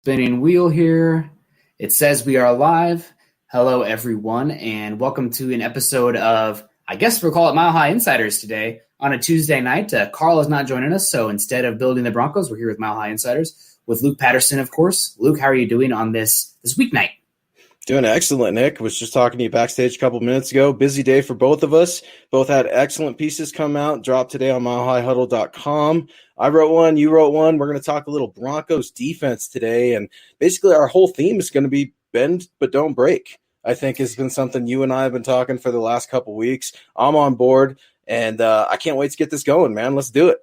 Spinning wheel here. It says we are live. Hello, everyone, and welcome to an episode of, I guess we'll call it Mile High Insiders today on a Tuesday night. Carl is not joining us, so instead of building the Broncos, we're here with Mile High Insiders with Luke Patterson, of course. Luke, how are you doing on this weeknight? Doing excellent, Nick. Was just talking to you backstage a couple minutes ago. Busy day for both of us. Both had excellent pieces come out, dropped today on milehighhuddle.com. I wrote one, you wrote one. We're going to talk a little Broncos defense today, and basically our whole theme is going to be bend but don't break. I think has been something you and I have been talking for the last couple weeks. I'm on board, and I can't wait to get this going, man. Let's do it.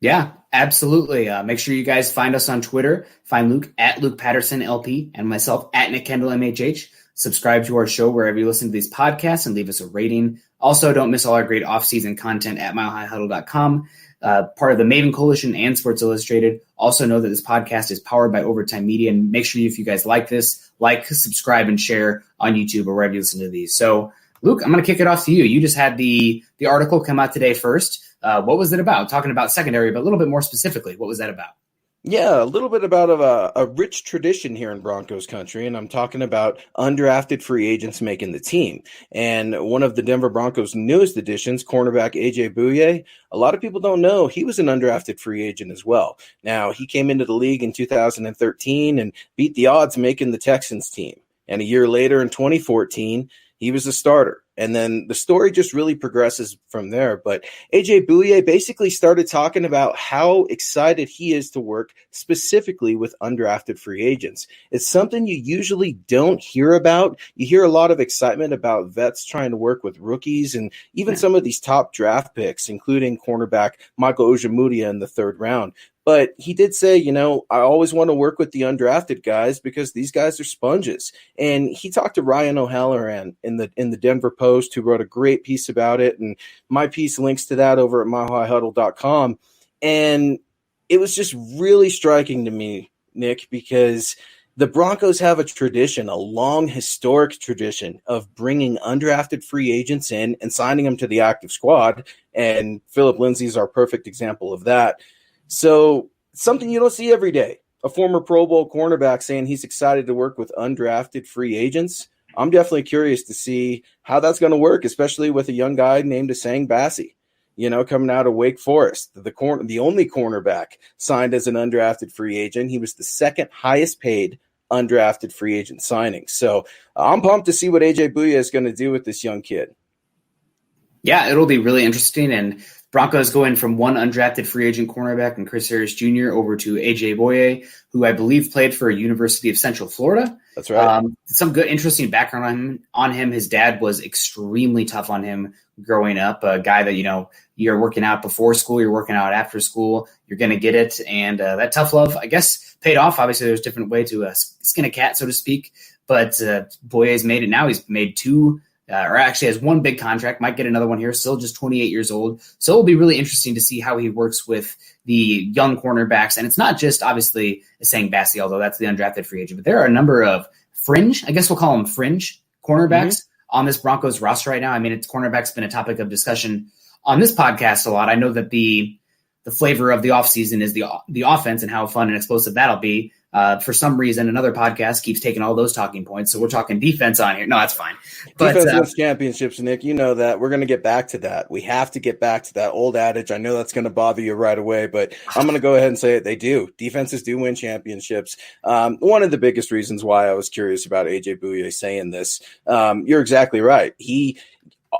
Yeah, absolutely. Make sure you guys find us on Twitter. Find Luke at Luke Patterson LP and myself at Nick Kendell MHH. Subscribe to our show wherever you listen to these podcasts and leave us a rating. Also, don't miss all our great off-season content at milehighhuddle.com. Part of the Maven Coalition and Sports Illustrated. Also know that this podcast is powered by Overtime Media. And make sure if you guys like this, subscribe, and share on YouTube or wherever you listen to these. So, Luke, I'm going to kick it off to you. You just had the article come out today first. What was it about? Talking about secondary, but a little bit more specifically, what was that about? Yeah, a little bit about a rich tradition here in Broncos country, and I'm talking about undrafted free agents making the team. And one of the Denver Broncos' newest additions, cornerback A.J. Bouye, a lot of people don't know he was an undrafted free agent as well. Now, he came into the league in 2013 and beat the odds making the Texans team. And a year later in 2014, he was a starter. And then the story just really progresses from there. But A.J. Bouye basically started talking about how excited he is to work specifically with undrafted free agents. It's something you usually don't hear about. You hear a lot of excitement about vets trying to work with rookies and even some of these top draft picks, including cornerback Michael Ojemudia in the third round. But he did say, I always want to work with the undrafted guys because these guys are sponges. And he talked to Ryan O'Halloran in the Denver Post, who wrote a great piece about it. And my piece links to that over at milehighhuddle.com. And it was just really striking to me, Nick, because the Broncos have a tradition, a long historic tradition of bringing undrafted free agents in and signing them to the active squad. And Philip Lindsay is our perfect example of that. So something you don't see every day, a former Pro Bowl cornerback saying he's excited to work with undrafted free agents. I'm definitely curious to see how that's going to work, especially with a young guy named Asang Bassi, coming out of Wake Forest, the only cornerback signed as an undrafted free agent. He was the second highest paid undrafted free agent signing. So I'm pumped to see what A.J. Bouye is going to do with this young kid. Yeah, it'll be really interesting. And Broncos going from one undrafted free agent cornerback and Chris Harris Jr. over to A.J. Bouye, who I believe played for University of Central Florida. That's right. Some good, interesting background on him. His dad was extremely tough on him growing up, a guy that, you're working out before school, you're working out after school, you're going to get it. And that tough love, I guess, paid off. Obviously, there's a different way to skin a cat, so to speak. But Bouye's made it now. He's made two. Or actually has one big contract, might get another one here, still just 28 years old. So it'll be really interesting to see how he works with the young cornerbacks. And it's not just, obviously, Asang Bassi, although that's the undrafted free agent, but there are a number of fringe, I guess we'll call them fringe cornerbacks on this Broncos roster right now. I mean, cornerback's been a topic of discussion on this podcast a lot. I know that the flavor of the offseason is the offense and how fun and explosive that'll be. For some reason, another podcast keeps taking all those talking points. So we're talking defense on here. No, that's fine. But, defense wins championships, Nick. You know that. We're going to get back to that. We have to get back to that old adage. I know that's going to bother you right away, but I'm going to go ahead and say it. They do. Defenses do win championships. One of the biggest reasons why I was curious about A.J. Bouye saying this, you're exactly right.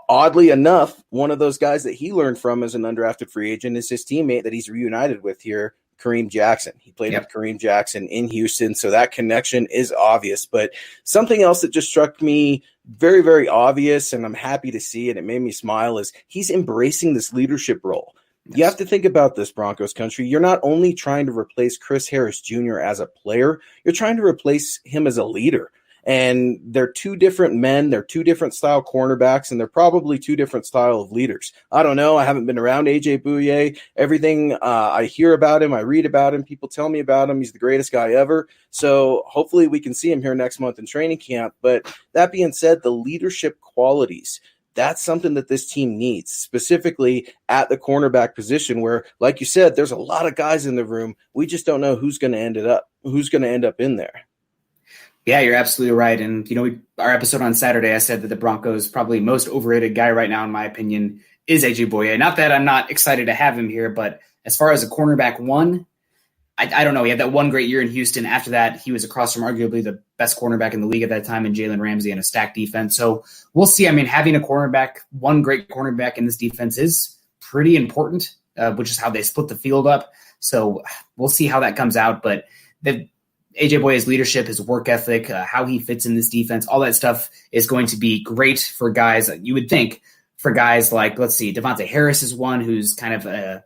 Oddly enough, one of those guys that he learned from as an undrafted free agent is his teammate that he's reunited with here, Kareem Jackson. He played with Kareem Jackson in Houston, so that connection is obvious. But something else that just struck me very, very obvious, and I'm happy to see it, it made me smile, is he's embracing this leadership role. You have to think about this, Broncos country. You're not only trying to replace Chris Harris Jr. as a player, you're trying to replace him as a leader. And they're two different men. They're two different style cornerbacks, and they're probably two different style of leaders. I don't know. I haven't been around A.J. Bouye. Everything I hear about him, I read about him, people tell me about him. He's the greatest guy ever. So hopefully we can see him here next month in training camp. But that being said, the leadership qualities that's something that this team needs, specifically at the cornerback position where, like you said, there's a lot of guys in the room. We just don't know who's going to end up in there. Yeah, you're absolutely right. And, our episode on Saturday, I said that the Broncos' probably most overrated guy right now, in my opinion, is AJ Boye. Not that I'm not excited to have him here, but as far as a cornerback one, I don't know. He had that one great year in Houston. After that, he was across from arguably the best cornerback in the league at that time in Jalen Ramsey and a stacked defense. So we'll see. I mean, having one great cornerback in this defense is pretty important, which is how they split the field up. So we'll see how that comes out. But AJ Boye's leadership, his work ethic, how he fits in this defense, all that stuff is going to be great for guys. You would think for guys like, let's see, Devontae Harris is one who's kind of a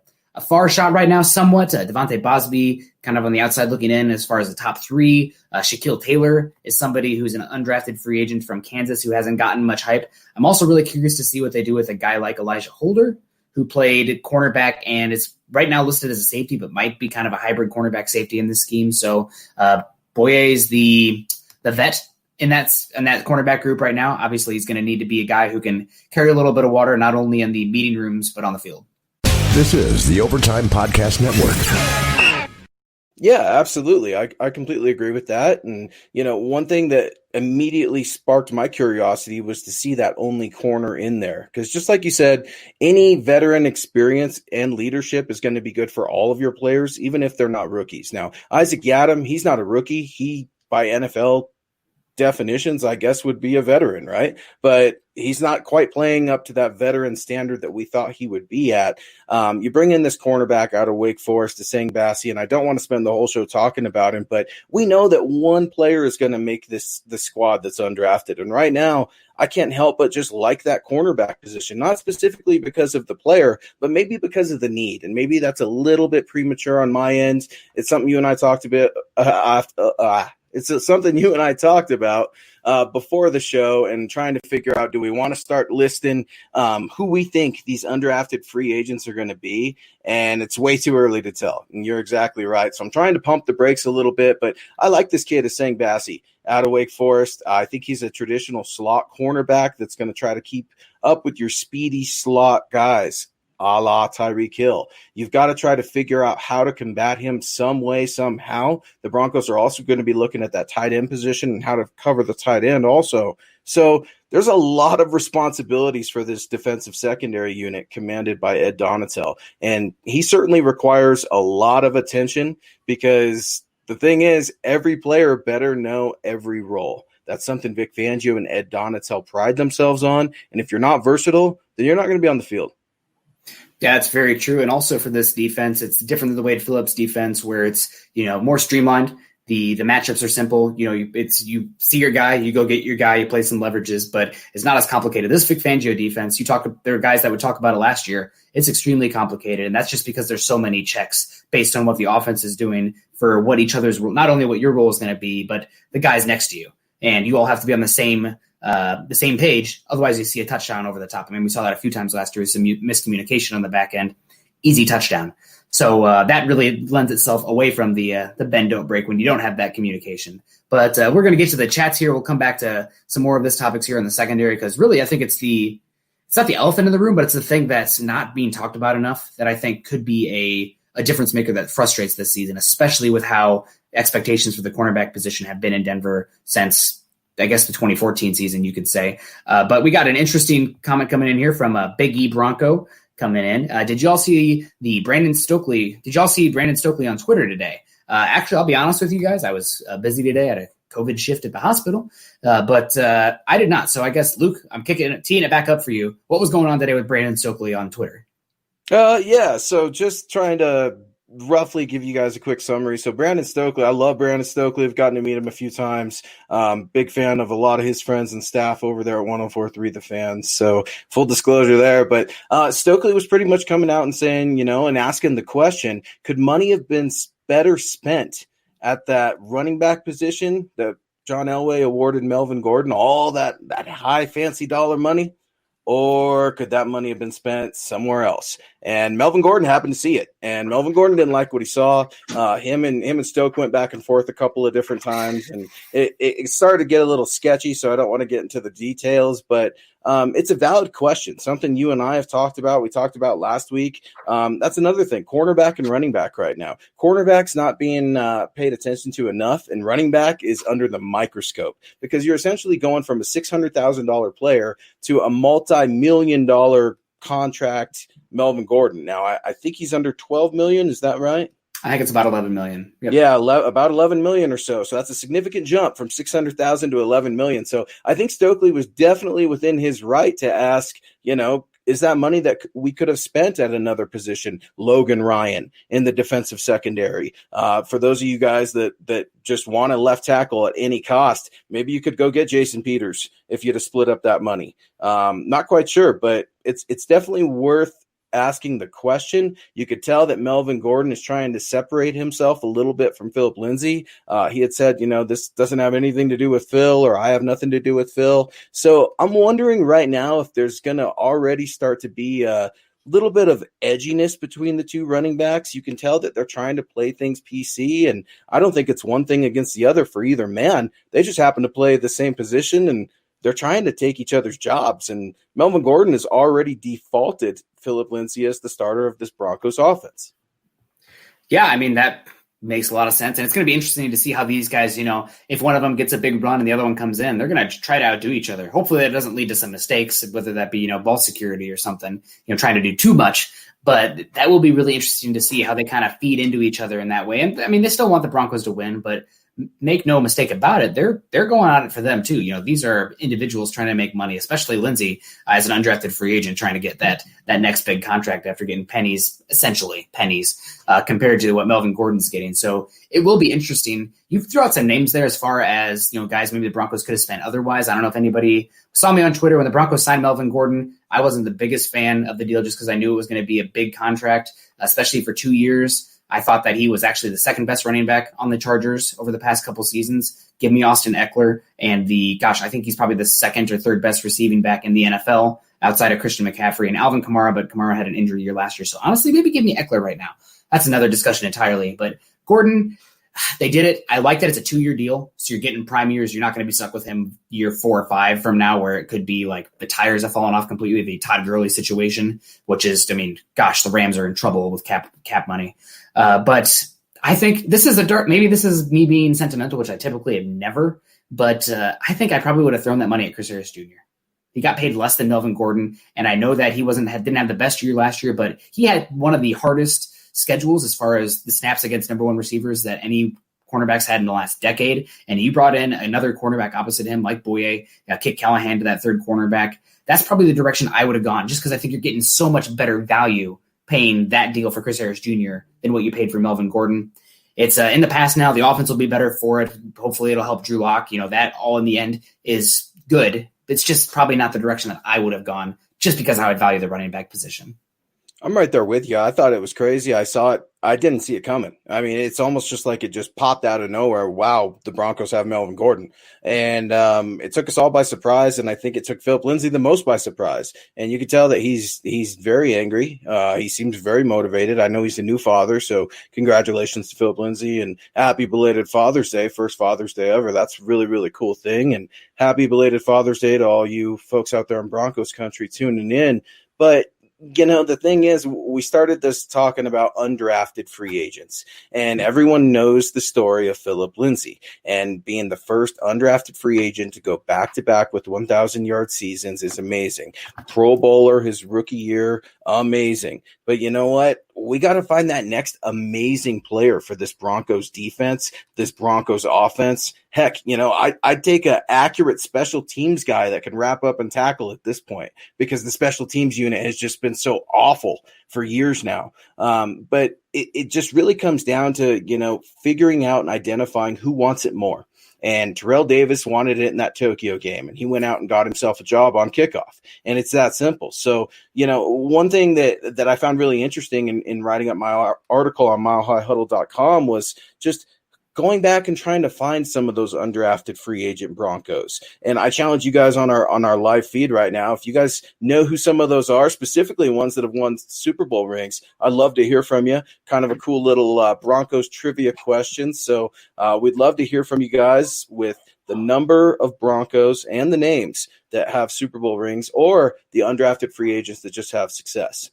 far shot right now somewhat. Devontae Bosby kind of on the outside looking in as far as the top three. Shaquille Taylor is somebody who's an undrafted free agent from Kansas who hasn't gotten much hype. I'm also really curious to see what they do with a guy like Elijah Holder, who played cornerback and is right now listed as a safety, but might be kind of a hybrid cornerback safety in this scheme. So Boye's the vet in that cornerback group right now. Obviously, he's going to need to be a guy who can carry a little bit of water, not only in the meeting rooms, but on the field. This is the Overtime Podcast Network. Yeah, absolutely. I completely agree with that. And, one thing that immediately sparked my curiosity was to see that only corner in there. Because just like you said, any veteran experience and leadership is going to be good for all of your players, even if they're not rookies. Now, Isaac Yiadom, he's not a rookie. He, by NFL definitions, I guess, would be a veteran, right? But he's not quite playing up to that veteran standard that we thought he would be at. You bring in this cornerback out of Wake Forest, Desang Bassi, and I don't want to spend the whole show talking about him, but we know that one player is going to make the squad that's undrafted. And right now, I can't help but just like that cornerback position, not specifically because of the player, but maybe because of the need. And maybe that's a little bit premature on my end. It's something you and I talked about. It's something you and I talked about before the show and trying to figure out, do we want to start listing who we think these undrafted free agents are going to be? And it's way too early to tell. And you're exactly right. So I'm trying to pump the brakes a little bit, but I like this kid, Desang Bassi, out of Wake Forest. I think he's a traditional slot cornerback that's going to try to keep up with your speedy slot guys, a la Tyreek Hill. You've got to try to figure out how to combat him some way, somehow. The Broncos are also going to be looking at that tight end position and how to cover the tight end also. So there's a lot of responsibilities for this defensive secondary unit commanded by Ed Donatel. And he certainly requires a lot of attention because the thing is, every player better know every role. That's something Vic Fangio and Ed Donatel pride themselves on. And if you're not versatile, then you're not going to be on the field. Yeah, it's very true. And also for this defense, it's different than the Wade Phillips defense where it's, more streamlined. The matchups are simple. You see your guy, you go get your guy, you play some leverages, but it's not as complicated. This Vic Fangio defense, there are guys that would talk about it last year. It's extremely complicated. And that's just because there's so many checks based on what the offense is doing for what each other's role, not only what your role is going to be, but the guys next to you. And you all have to be on the same page. Otherwise, you see a touchdown over the top. I mean, we saw that a few times last year, some miscommunication on the back end, easy touchdown. So that really lends itself away from the bend don't break when you don't have that communication. But we're going to get to the chats here. We'll come back to some more of this topics here in the secondary because really I think it's not the elephant in the room, but it's the thing that's not being talked about enough that I think could be a difference maker that frustrates this season, especially with how expectations for the cornerback position have been in Denver since I guess the 2014 season, you could say. But we got an interesting comment coming in here from Big E Bronco coming in. Did y'all see Brandon Stokely on Twitter today? Actually, I'll be honest with you guys. I was busy today at a COVID shift at the hospital, but I did not. So I guess, Luke, I'm teeing it back up for you. What was going on today with Brandon Stokely on Twitter? Yeah, so just trying to roughly give you guys a quick summary. So Brandon Stokely, I love Brandon Stokely. I've gotten to meet him a few times. Big fan of a lot of his friends and staff over there at 104.3 The Fans. So full disclosure there. But Stokely was pretty much coming out and saying, and asking the question, could money have been better spent at that running back position that John Elway awarded Melvin Gordon, all that high fancy dollar money? Or could that money have been spent somewhere else? And Melvin Gordon happened to see it. And Melvin Gordon didn't like what he saw. Him and Stoke went back and forth a couple of different times. And it started to get a little sketchy, so I don't want to get into the details. But it's a valid question, something you and I have talked about. We talked about last week. That's another thing, cornerback and running back right now. Cornerback's not being paid attention to enough, and running back is under the microscope because you're essentially going from a $600,000 player to a multi-million-dollar contract Melvin Gordon. Now, I think he's under $12 million. Is that right? I think it's about 11 million. Yep. Yeah, about 11 million or so. So that's a significant jump from 600,000 to 11 million. So I think Stokely was definitely within his right to ask, is that money that we could have spent at another position? Logan Ryan in the defensive secondary. For those of you guys that just want a left tackle at any cost, maybe you could go get Jason Peters if you'd have split up that money. Not quite sure, but it's definitely worth asking the question. You could tell that Melvin Gordon is trying to separate himself a little bit from Philip Lindsay. He had said, this doesn't have anything to do with Phil, or I have nothing to do with Phil. So I'm wondering right now if there's going to already start to be a little bit of edginess between the two running backs. You can tell that they're trying to play things PC, and I don't think it's one thing against the other for either man. They just happen to play the same position, and they're trying to take each other's jobs. And Melvin Gordon has already defaulted Philip Lindsay as the starter of this Broncos offense. Yeah, I mean, that makes a lot of sense. And it's going to be interesting to see how these guys, if one of them gets a big run and the other one comes in, they're going to try to outdo each other. Hopefully that doesn't lead to some mistakes, whether that be, ball security or something, trying to do too much. But that will be really interesting to see how they kind of feed into each other in that way. And I mean, they still want the Broncos to win, but make no mistake about it, they're going on it for them too. These are individuals trying to make money, especially Lindsay as an undrafted free agent trying to get that next big contract after getting essentially pennies compared to what Melvin Gordon's getting. So it will be interesting. You threw out some names there as far as, guys maybe the Broncos could have spent otherwise. I don't know if anybody saw me on Twitter when the Broncos signed Melvin Gordon. I wasn't the biggest fan of the deal just because I knew it was going to be a big contract, especially for 2 years. I thought that he was actually the second best running back on the Chargers over the past couple seasons. Give me Austin Eckler and I think he's probably the second or third best receiving back in the NFL outside of Christian McCaffrey and Alvin Kamara, but Kamara had an injury year last year. So honestly, maybe give me Eckler right now. That's another discussion entirely. But Gordon, they did it. I like that it's a 2-year deal. So you're getting prime years. You're not going to be stuck with him year 4 or 5 from now, where it could be like the tires have fallen off completely, the Todd Gurley situation, which is, the Rams are in trouble with cap money. But I think this is maybe this is me being sentimental, which I typically have never, but I think I probably would have thrown that money at Chris Harris Jr. He got paid less than Melvin Gordon, and I know that he didn't have the best year last year, but he had one of the hardest schedules as far as the snaps against number one receivers that any cornerbacks had in the last decade. And he brought in another cornerback opposite him, Mike Boye, Kit Callahan to that third cornerback. That's probably the direction I would have gone, just because I think you're getting so much better value paying that deal for Chris Harris Jr. than what you paid for Melvin Gordon. It's in the past now. The offense will be better for it. Hopefully it'll help Drew Lock. That all in the end is good. It's just probably not the direction that I would have gone, just because how I value the running back position. I'm right there with you. I thought it was crazy. I saw it. I didn't see it coming. I mean, it's almost just like it just popped out of nowhere. Wow, the Broncos have Melvin Gordon. And it took us all by surprise, and I think it took Philip Lindsay the most by surprise. And you could tell that he's very angry. He seems very motivated. I know he's a new father, so congratulations to Philip Lindsay, and happy belated Father's Day, first Father's Day ever. That's a really, really cool thing. And happy belated Father's Day to all you folks out there in Broncos country tuning in. But the thing is, we started this talking about undrafted free agents, and everyone knows the story of Philip Lindsay and being the first undrafted free agent to go back-to-back with 1,000-yard seasons is amazing. Pro Bowler his rookie year, amazing. But you know what? We got to find that next amazing player for this Broncos defense, this Broncos offense. Heck, I'd take an accurate special teams guy that can wrap up and tackle at this point, because the special teams unit has just been so awful for years now. But it just really comes down to, figuring out and identifying who wants it more. And Terrell Davis wanted it in that Tokyo game, and he went out and got himself a job on kickoff. And it's that simple. So, one thing that I found really interesting in writing up my article on milehighhuddle.com was just going back and trying to find some of those undrafted free agent Broncos. And I challenge you guys on our live feed right now. If you guys know who some of those are, specifically ones that have won Super Bowl rings, I'd love to hear from you. Kind of a cool little Broncos trivia question. So we'd love to hear from you guys with the number of Broncos and the names that have Super Bowl rings, or the undrafted free agents that just have success.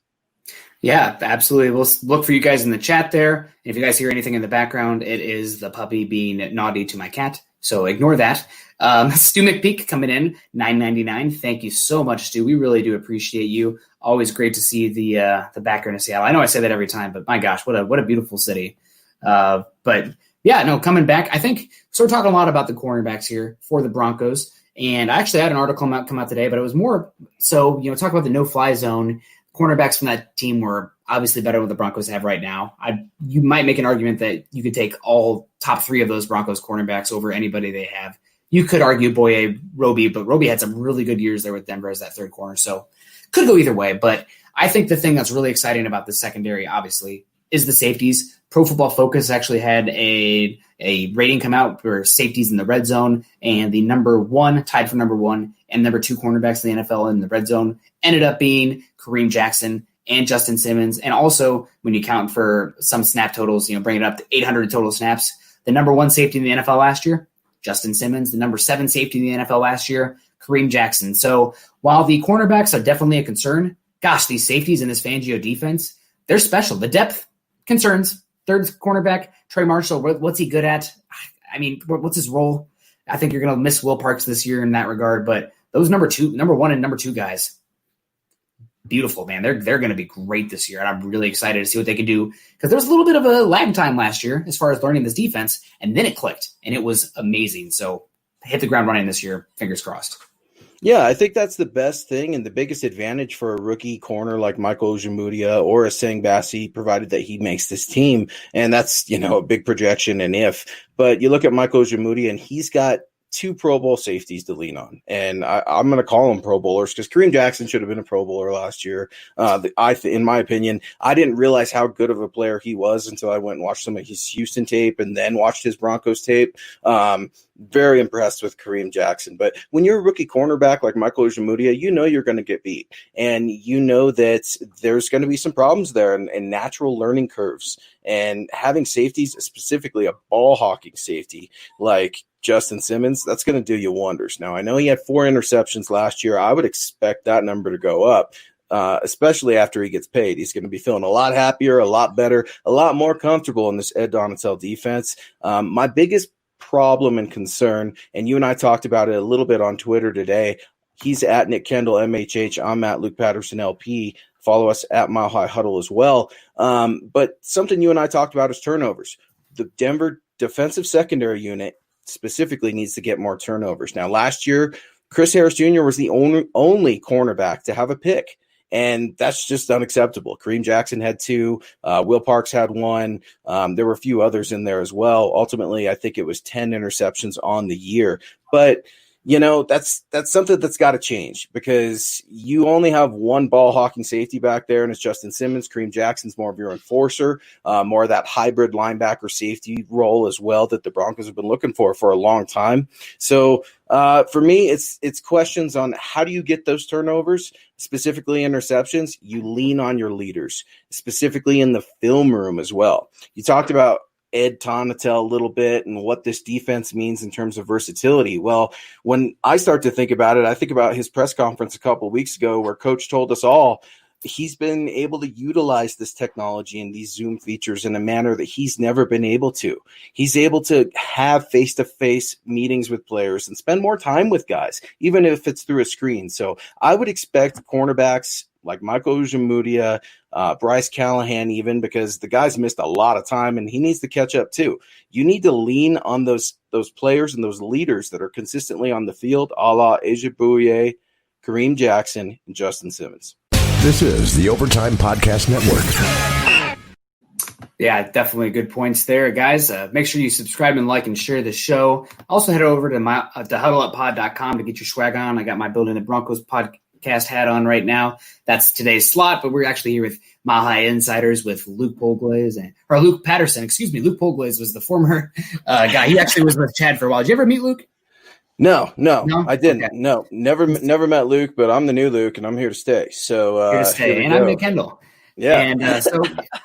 Yeah, absolutely. We'll look for you guys in the chat there. If you guys hear anything in the background, it is the puppy being naughty to my cat, so ignore that. Stu McPeak coming in, $9.99. Thank you so much, Stu. We really do appreciate you. Always great to see the background of Seattle. I know I say that every time, but my gosh, what a beautiful city. But yeah, no, coming back, I think so. We're talking a lot about the cornerbacks here for the Broncos, and I actually had an article come out today, but it was more so, talk about the no-fly zone. Cornerbacks from that team were obviously better than what the Broncos have right now. You might make an argument that you could take all top three of those Broncos cornerbacks over anybody they have. You could argue Boye, Roby, but Roby had some really good years there with Denver as that third corner, so could go either way. But I think the thing that's really exciting about the secondary, obviously, is the safeties. Pro Football Focus actually had a rating come out for safeties in the red zone, and the tied for number one, and number two cornerbacks in the NFL in the red zone ended up being Kareem Jackson and Justin Simmons. And also, when you count for some snap totals, bring it up to 800 total snaps, the number one safety in the NFL last year, Justin Simmons. The number 7 safety in the NFL last year, Kareem Jackson. So while the cornerbacks are definitely a concern, gosh, these safeties in this Fangio defense, they're special. The depth concerns. Third cornerback, Trey Marshall, what's he good at? I mean, what's his role? I think you're going to miss Will Parks this year in that regard, but those number one and number two guys, beautiful, man. They're going to be great this year, and I'm really excited to see what they can do, because there was a little bit of a lag time last year as far as learning this defense, and then it clicked, and it was amazing. So hit the ground running this year, fingers crossed. Yeah, I think that's the best thing and the biggest advantage for a rookie corner like Michael Ojemudia or a Sang Bassi, provided that he makes this team. And that's, a big projection and if. But you look at Michael Ojemudia, and he's got 2 Pro Bowl safeties to lean on. And I'm going to call them Pro Bowlers, because Kareem Jackson should have been a Pro Bowler last year. In my opinion, I didn't realize how good of a player he was until I went and watched some of his Houston tape and then watched his Broncos tape. Very impressed with Kareem Jackson. But when you're a rookie cornerback like Michael Ojemudia, you're going to get beat. And that there's going to be some problems there and natural learning curves. And having safeties, specifically a ball hawking safety like Justin Simmons, that's going to do you wonders. Now, I know he had 4 interceptions last year. I would expect that number to go up, especially after he gets paid. He's going to be feeling a lot happier, a lot better, a lot more comfortable in this Ed Donatel defense. My biggest problem and concern, and you and I talked about it a little bit on Twitter today. He's at Nick Kendell, MHH. I'm at Luke Patterson, LP. Follow us at Mile High Huddle as well. But something you and I talked about is turnovers. The Denver defensive secondary unit specifically needs to get more turnovers. Now, last year, Chris Harris Jr. was the only cornerback to have a pick, and that's just unacceptable. Kareem Jackson had 2. Will Parks had 1. There were a few others in there as well. Ultimately, I think it was 10 interceptions on the year. But that's something that's got to change, because you only have 1 ball hawking safety back there, and it's Justin Simmons. Kareem Jackson's more of your enforcer, more of that hybrid linebacker safety role as well that the Broncos have been looking for a long time. So for me, it's questions on how do you get those turnovers, specifically interceptions. You lean on your leaders, specifically in the film room as well. You talked about Ed Donatel a little bit and what this defense means in terms of versatility. Well, when I start to think about it, I think about his press conference a couple of weeks ago where Coach told us all he's been able to utilize this technology and these Zoom features in a manner that he's never been able to. He's able to have face-to-face meetings with players and spend more time with guys, even if it's through a screen. So I would expect cornerbacks like Michael Ojemudia, Bryce Callahan even, because the guy's missed a lot of time and he needs to catch up too. You need to lean on those players and those leaders that are consistently on the field, a la Ojemudia, Kareem Jackson, and Justin Simmons. This is the Overtime Podcast Network. Yeah, definitely good points there, guys. Make sure you subscribe and like and share the show. Also head over to huddleuppod.com to get your swag on. I got my Building the Broncos podcast hat on right now. That's today's slot, but we're actually here with Mile High Insiders with Luke Patterson. Excuse me. Luke Polglaze was the former guy. He actually was with Chad for a while. Did you ever meet Luke? No, I didn't. Okay. No, never met Luke, but I'm the new Luke, and I'm here to stay. So Here to stay, and I'm Nick Kendell. Yeah, and so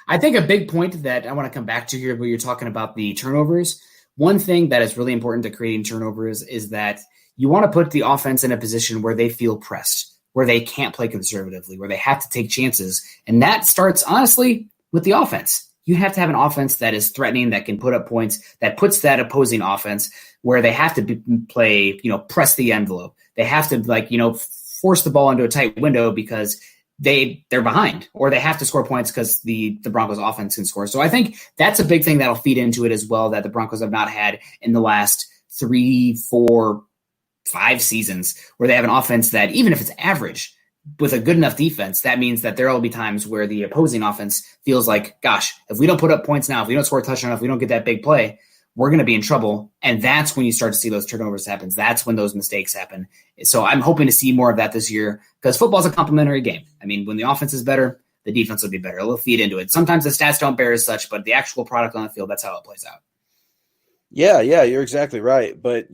I think a big point that I want to come back to here, where you're talking about the turnovers. One thing that is really important to creating turnovers is that you want to put the offense in a position where they feel pressed, where they can't play conservatively, where they have to take chances, and that starts honestly with the offense. You have to have an offense that is threatening, that can put up points, that puts that opposing offense where they have to play, press the envelope. They have to force the ball into a tight window because they're behind, or they have to score points because the Broncos offense can score. So I think that's a big thing that'll feed into it as well, that the Broncos have not had in the last 3, 4, 5 seasons, where they have an offense that, even if it's average, with a good enough defense, that means that there will be times where the opposing offense feels like, gosh, if we don't put up points now, if we don't score a touchdown, if we don't get that big play, we're going to be in trouble. And that's when you start to see those turnovers happen. That's when those mistakes happen. So I'm hoping to see more of that this year, because football is a complementary game. I mean, when the offense is better, the defense will be better. It'll feed into it. Sometimes the stats don't bear as such, but the actual product on the field, that's how it plays out. Yeah, you're exactly right. But,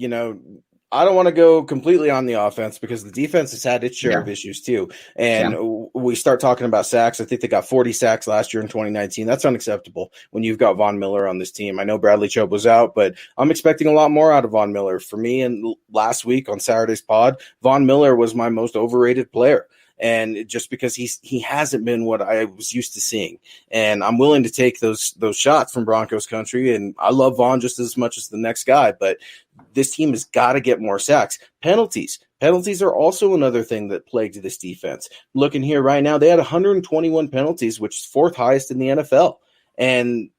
I don't want to go completely on the offense, because the defense has had its share of issues too. And we start talking about sacks. I think they got 40 sacks last year in 2019. That's unacceptable when you've got Von Miller on this team. I know Bradley Chubb was out, but I'm expecting a lot more out of Von Miller. For me, and last week on Saturday's pod, Von Miller was my most overrated player. And just because he hasn't been what I was used to seeing. And I'm willing to take those shots from Broncos country. And I love Vaughn just as much as the next guy, but this team has got to get more sacks. Penalties are also another thing that plagued this defense. Looking here right now, they had 121 penalties, which is 4th highest in the NFL. And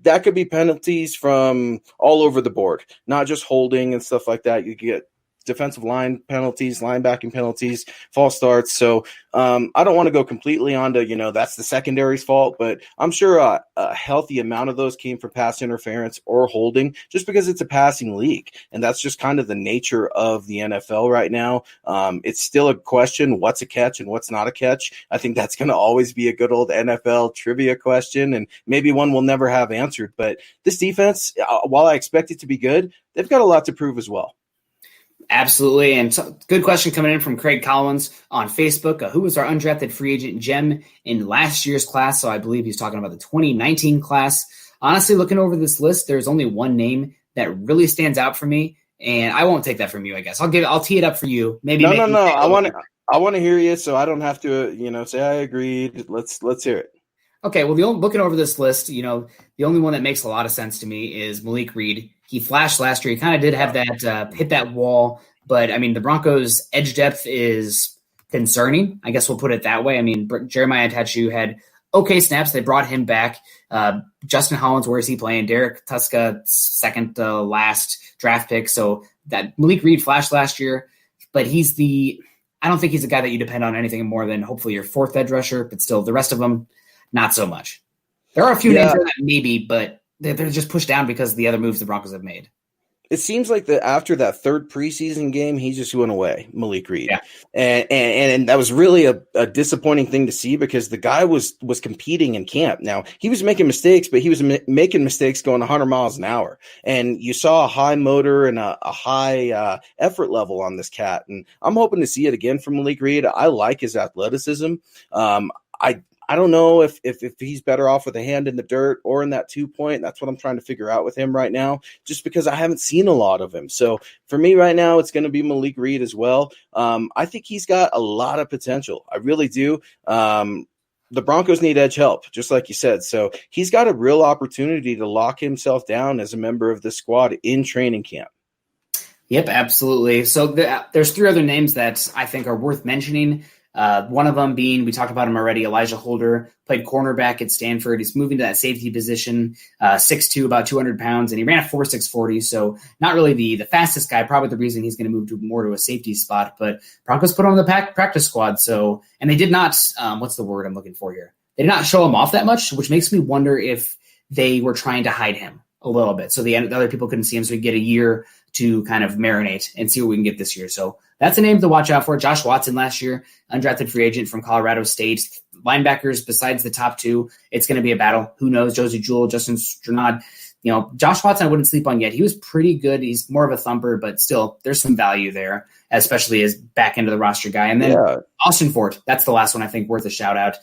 that could be penalties from all over the board, not just holding and stuff like that. You get defensive line penalties, linebacking penalties, false starts. So I don't want to go completely onto, that's the secondary's fault, but I'm sure a healthy amount of those came from pass interference or holding, just because it's a passing league. And that's just kind of the nature of the NFL right now. It's still a question, what's a catch and what's not a catch. I think that's going to always be a good old NFL trivia question, and maybe one we'll never have answered. But this defense, while I expect it to be good, they've got a lot to prove as well. Absolutely. And so, good question coming in from Craig Collins on Facebook. Who was our undrafted free agent gem in last year's class? So I believe he's talking about the 2019 class. Honestly, looking over this list, there's only one name that really stands out for me, and I won't take that from you, I guess. I'll tee it up for you. Maybe. No. I want to hear you, so I don't have to, say I agreed. Let's hear it. Okay, well, looking over this list, the only one that makes a lot of sense to me is Malik Reed. He flashed last year. He kind of did have that hit that wall, but I mean, the Broncos' edge depth is concerning. I guess we'll put it that way. I mean, Jeremiah Tachu had okay snaps. They brought him back. Justin Hollins, where is he playing? Derek Tuska, second last draft pick. So that Malik Reed flashed last year, but I don't think he's a guy that you depend on anything more than hopefully your 4th edge rusher, but still the rest of them, not so much. There are a few names there that maybe, but they're just pushed down because of the other moves the Broncos have made. It seems like after that 3rd preseason game, he just went away, Malik Reed. Yeah. And that was really a disappointing thing to see, because the guy was competing in camp. Now, he was making mistakes, but he was making mistakes going 100 miles an hour. And you saw a high motor and a high effort level on this cat. And I'm hoping to see it again from Malik Reed. I like his athleticism. I don't know if he's better off with a hand in the dirt or in that 2-point. That's what I'm trying to figure out with him right now, just because I haven't seen a lot of him. So for me right now, it's going to be Malik Reed as well. I think he's got a lot of potential. I really do. The Broncos need edge help, just like you said. So he's got a real opportunity to lock himself down as a member of the squad in training camp. Yep, absolutely. So there's 3 other names that I think are worth mentioning. One of them being, we talked about him already, Elijah Holder, played cornerback at Stanford. He's moving to that safety position, 6'2", about 200 pounds, and he ran a 4.6 40. So not really the fastest guy, probably the reason he's going to move more to a safety spot. But Broncos put him on the practice squad. So, and they did not, what's the word I'm looking for here? They did not show him off that much, which makes me wonder if they were trying to hide him a little bit. So the other people couldn't see him. So we get a year to kind of marinate and see what we can get this year. So that's a name to watch out for. Josh Watson last year, undrafted free agent from Colorado State. Linebackers, besides the top two, it's going to be a battle. Who knows? Josie Jewell, Justin Strnad. Josh Watson I wouldn't sleep on yet. He was pretty good. He's more of a thumper, but still there's some value there, especially as back into the roster guy. And then Austin Fort, that's the last one I think worth a shout out.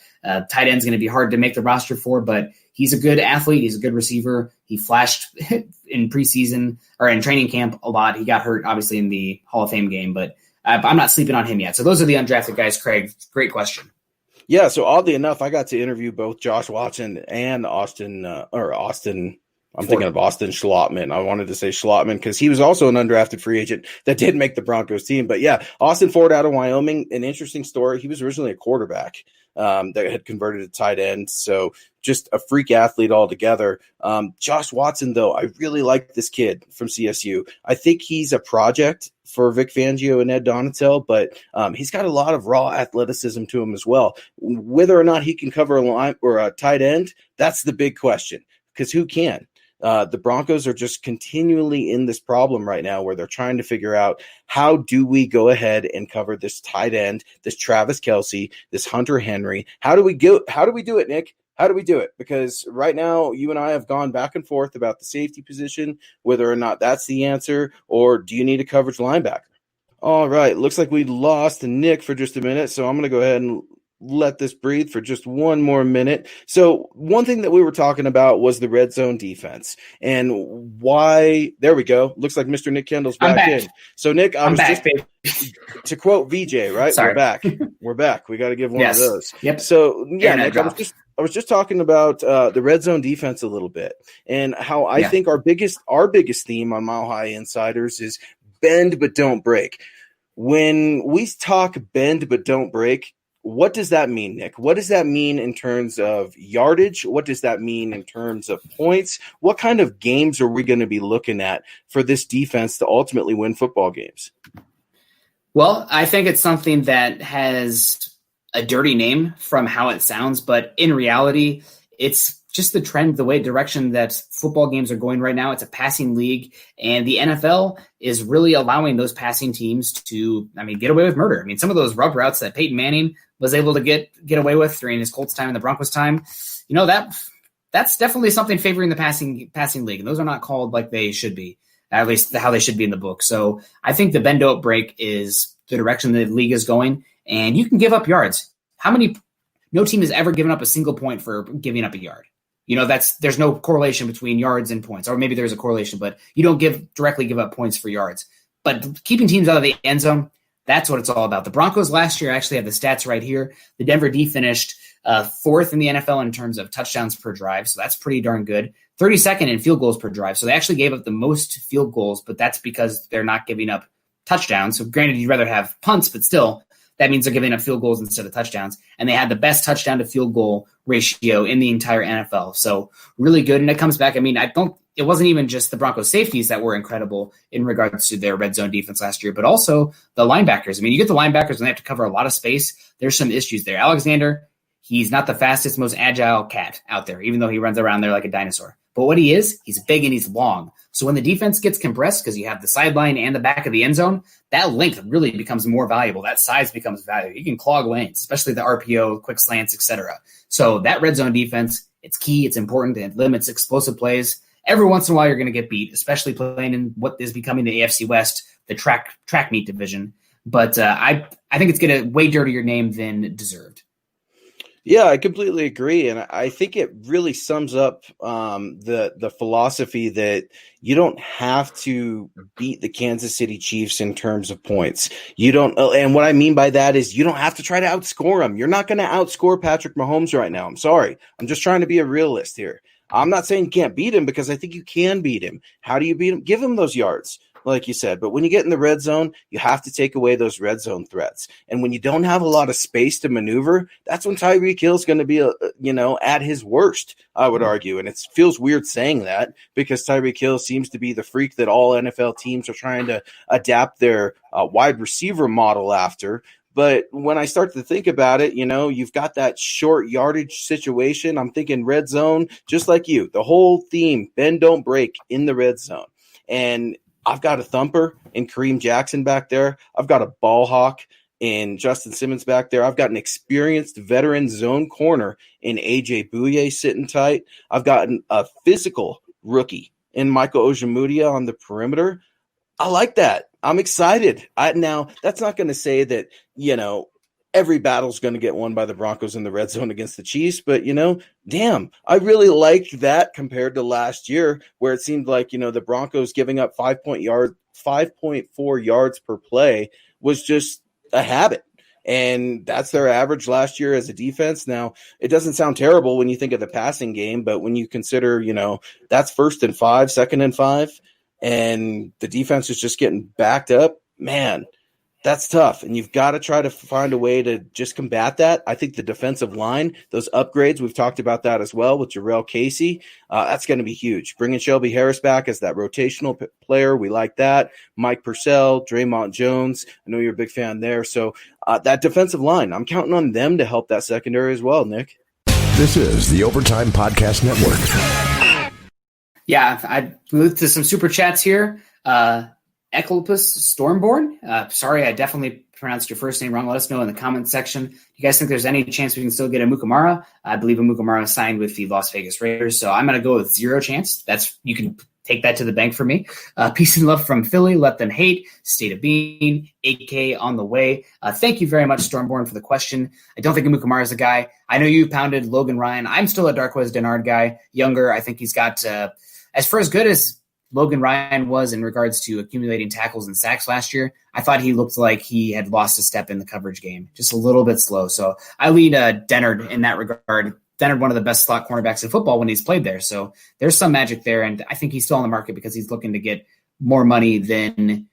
Tight end's going to be hard to make the roster for, but he's a good athlete. He's a good receiver. He flashed in preseason or in training camp a lot. He got hurt obviously in the Hall of Fame game, but I'm not sleeping on him yet. So those are the undrafted guys, Craig. Great question. Yeah, so oddly enough, I got to interview both Josh Watson and Austin. I'm thinking of Austin Schlottman. I wanted to say Schlottman because he was also an undrafted free agent that did make the Broncos team. But yeah, Austin Ford out of Wyoming, an interesting story. He was originally a quarterback that had converted to tight end. So just a freak athlete altogether. Josh Watson, though, I really like this kid from CSU. I think he's a project for Vic Fangio and Ed Donatel, but he's got a lot of raw athleticism to him as well. Whether or not he can cover a line or a tight end, that's the big question, because who can? The Broncos are just continually in this problem right now where they're trying to figure out how do we go ahead and cover this tight end, this Travis Kelce, this Hunter Henry. How do we do it, Nick? How do we do it? Because right now you and I have gone back and forth about the safety position, whether or not that's the answer, or do you need a coverage linebacker? All right. Looks like we lost Nick for just a minute. So I'm going to go ahead and let this breathe for just one more minute. So one thing that we were talking about was the red zone defense and why. There we go. Looks like Mr. Nick Kendall's back in. So Nick, I'm back, to quote VJ, right? Sorry. We're back. We're back. We got to give one of those. Yep. So yeah, Nick, I was just talking about the red zone defense a little bit and how I think our biggest theme on Mile High Insiders is bend but don't break. When we talk bend but don't break, what does that mean, Nick? What does that mean in terms of yardage? What does that mean in terms of points? What kind of games are we going to be looking at for this defense to ultimately win football games? Well, I think it's something that has a dirty name from how it sounds, but in reality, it's just the trend, the direction that football games are going right now. It's a passing league, and the NFL is really allowing those passing teams to, get away with murder. Some of those rub routes that Peyton Manning was able to get away with during his Colts time and the Broncos time, that's definitely something favoring the passing league, and those are not called like they should be, at least how they should be in the book. So I think the bend don't break is the direction the league is going, and you can give up yards. No team has ever given up a single point for giving up a yard. There's no correlation between yards and points, or maybe there's a correlation, but you don't directly give up points for yards. But keeping teams out of the end zone, that's what it's all about. The Broncos last year, I actually have the stats right here. The Denver D finished fourth in the NFL in terms of touchdowns per drive, so that's pretty darn good. 32nd in field goals per drive, so they actually gave up the most field goals, but that's because they're not giving up touchdowns. So granted, you'd rather have punts, but still, that means they're giving up field goals instead of touchdowns. And they had the best touchdown to field goal ratio in the entire NFL. So really good. And it comes back. It wasn't even just the Broncos safeties that were incredible in regards to their red zone defense last year, but also the linebackers. You get the linebackers and they have to cover a lot of space. There's some issues there. Alexander, he's not the fastest, most agile cat out there, even though he runs around there like a dinosaur. But what he is, he's big and he's long. So when the defense gets compressed, because you have the sideline and the back of the end zone, that length really becomes more valuable. That size becomes valuable. You can clog lanes, especially the RPO, quick slants, etc. So that red zone defense, it's key, it's important, it limits explosive plays. Every once in a while, you're going to get beat, especially playing in what is becoming the AFC West, the track meet division. But I think it's getting a way dirtier name than deserved. Yeah, I completely agree. And I think it really sums up the philosophy that you don't have to beat the Kansas City Chiefs in terms of points. And what I mean by that is you don't have to try to outscore them. You're not going to outscore Patrick Mahomes right now. I'm sorry. I'm just trying to be a realist here. I'm not saying you can't beat him because I think you can beat him. How do you beat him? Give him those yards, like you said. But when you get in the red zone, you have to take away those red zone threats. And when you don't have a lot of space to maneuver, that's when Tyreek Hill is going to be, at his worst, I would argue. And it feels weird saying that because Tyreek Hill seems to be the freak that all NFL teams are trying to adapt their wide receiver model after. But when I start to think about it, you've got that short yardage situation. I'm thinking red zone, just like you. The whole theme, bend, don't break in the red zone. And I've got a thumper in Kareem Jackson back there. I've got a ball hawk in Justin Simmons back there. I've got an experienced veteran zone corner in A.J. Bouye sitting tight. I've got a physical rookie in Michael Ojemudia on the perimeter. I like that. I'm excited. Now, that's not going to say that, every battle's going to get won by the Broncos in the red zone against the Chiefs, but, damn, I really liked that compared to last year where it seemed like, the Broncos giving up 5.4 yards per play was just a habit. And that's their average last year as a defense. Now, it doesn't sound terrible when you think of the passing game, but when you consider, that's 1st and 5, 2nd and 5, and the defense is just getting backed up, man, that's tough. And you've got to try to find a way to just combat that. I think the defensive line, those upgrades, we've talked about that as well with Jarrell Casey. That's going to be huge. Bringing Shelby Harris back as that rotational player, we like that. Mike Purcell, Draymond Jones, I know you're a big fan there. So that defensive line, I'm counting on them to help that secondary as well, Nick. This is the Overtime Podcast Network. Yeah, I moved to some super chats here. Eclipus Stormborn. Sorry, I definitely pronounced your first name wrong. Let us know in the comments section. Do you guys think there's any chance we can still get a Mukamara? I believe a Mukamara signed with the Las Vegas Raiders, so I'm going to go with 0 chance. You can take that to the bank for me. Peace and love from Philly. Let them hate. State of being. 8K on the way. Thank you very much, Stormborn, for the question. I don't think Mukamara is a guy. I know you pounded Logan Ryan. I'm still a Darqueze Dennard guy. Younger. I think he's got as good as Logan Ryan was in regards to accumulating tackles and sacks last year. I thought he looked like he had lost a step in the coverage game, just a little bit slow. So I lead Dennard in that regard. Dennard, one of the best slot cornerbacks in football when he's played there. So there's some magic there. And I think he's still on the market because he's looking to get more money than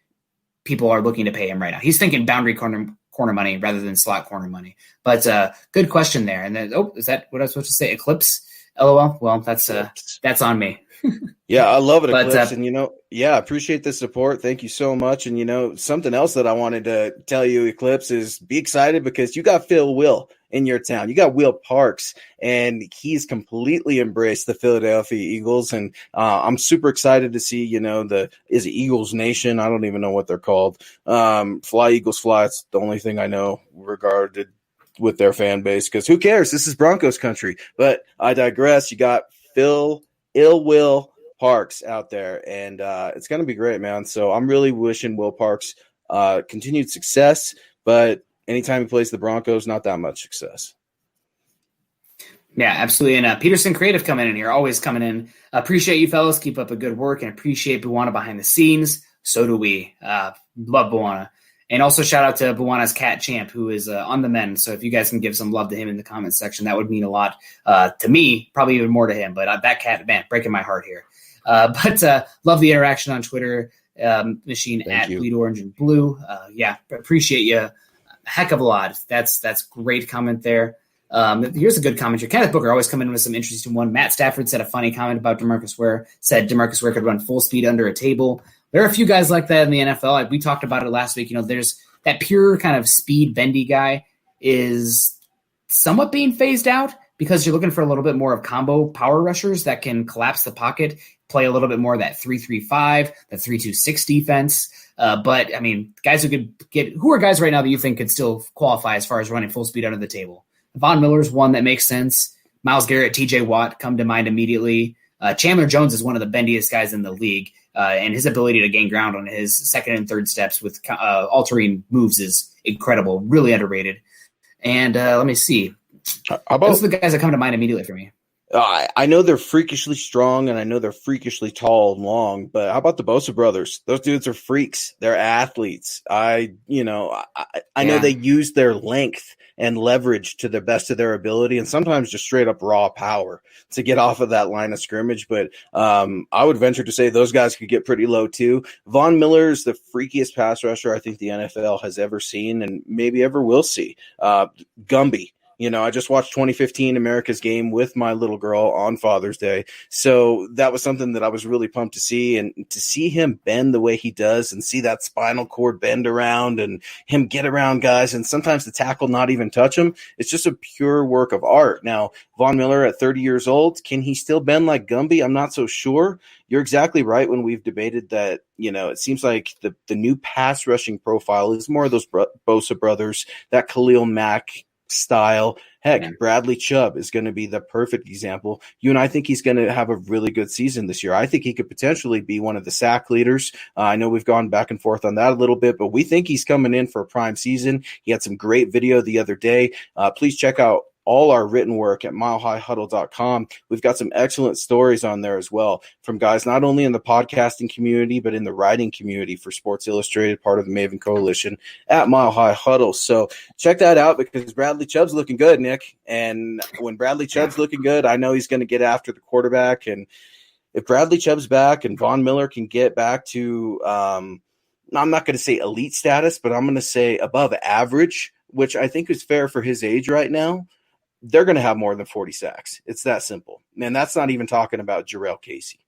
people are looking to pay him right now. He's thinking boundary corner money rather than slot corner money. But good question there. And then, is that what I was supposed to say? Eclipse? LOL. Well, that's on me. Yeah, I love it, Eclipse. And, appreciate the support. Thank you so much. And, something else that I wanted to tell you, Eclipse, is be excited because you got Phil Will in your town. You got Will Parks, and he's completely embraced the Philadelphia Eagles. And I'm super excited to see, is it Eagles Nation? I don't even know what they're called. Fly, Eagles, Fly. It's the only thing I know regarded with their fan base because who cares? This is Broncos country. But I digress. You got Phil Will Parks out there, and it's going to be great, man. So I'm really wishing Will Parks continued success, but anytime he plays the Broncos, not that much success. Yeah, absolutely. And Peterson Creative coming in here, always coming in. Appreciate you fellas. Keep up the good work and appreciate Buwana behind the scenes. So do we. Love Buwana. And also shout out to Buwana's cat Champ, who is on the mend. So if you guys can give some love to him in the comments section, that would mean a lot to me, probably even more to him. But that cat, man, breaking my heart here. But love the interaction on Twitter, machine Thank at you. Bleed Orange and Blue. Appreciate you a heck of a lot. That's great comment there. Here's a good comment here. Kenneth Booker always coming in with some interesting one. Matt Stafford said a funny comment about DeMarcus Ware, said DeMarcus Ware could run full speed under a table. There are a few guys like that in the NFL. We talked about it last week. There's that pure kind of speed bendy guy is somewhat being phased out because you're looking for a little bit more of combo power rushers that can collapse the pocket, play a little bit more of that 3-3-5, that 3-2-6 defense. But I mean, guys who could who are guys right now that you think could still qualify as far as running full speed under the table? Von Miller's one that makes sense. Myles Garrett, TJ Watt come to mind immediately. Chandler Jones is one of the bendiest guys in the league. And his ability to gain ground on his second and third steps with altering moves is incredible, really underrated. And let me see. Those are the guys that come to mind immediately for me. I know they're freakishly strong and I know they're freakishly tall and long, but how about the Bosa brothers? Those dudes are freaks. They're athletes. I know they use their length and leverage to the best of their ability and sometimes just straight up raw power to get off of that line of scrimmage. But I would venture to say those guys could get pretty low too. Von Miller is the freakiest pass rusher I think the NFL has ever seen and maybe ever will see. Gumby. I just watched 2015 America's Game with my little girl on Father's Day. So that was something that I was really pumped to see. And to see him bend the way he does and see that spinal cord bend around and him get around guys and sometimes the tackle not even touch him, it's just a pure work of art. Now, Von Miller at 30 years old, can he still bend like Gumby? I'm not so sure. You're exactly right when we've debated that, it seems like the new pass rushing profile is more of those Bosa brothers, that Khalil Mack style. Heck, Bradley Chubb is going to be the perfect example. And I think he's going to have a really good season this year. I think he could potentially be one of the sack leaders. I know we've gone back and forth on that a little bit, but we think he's coming in for a prime season. He had some great video the other day. Please check out all our written work at milehighhuddle.com. We've got some excellent stories on there as well from guys not only in the podcasting community, but in the writing community for Sports Illustrated, part of the Maven Coalition at Mile High Huddle. So check that out because Bradley Chubb's looking good, Nick. And when Bradley Chubb's looking good, I know he's going to get after the quarterback. And if Bradley Chubb's back and Von Miller can get back to, I'm not going to say elite status, but I'm going to say above average, which I think is fair for his age right now, they're going to have more than 40 sacks. It's that simple. And that's not even talking about Jarrell Casey.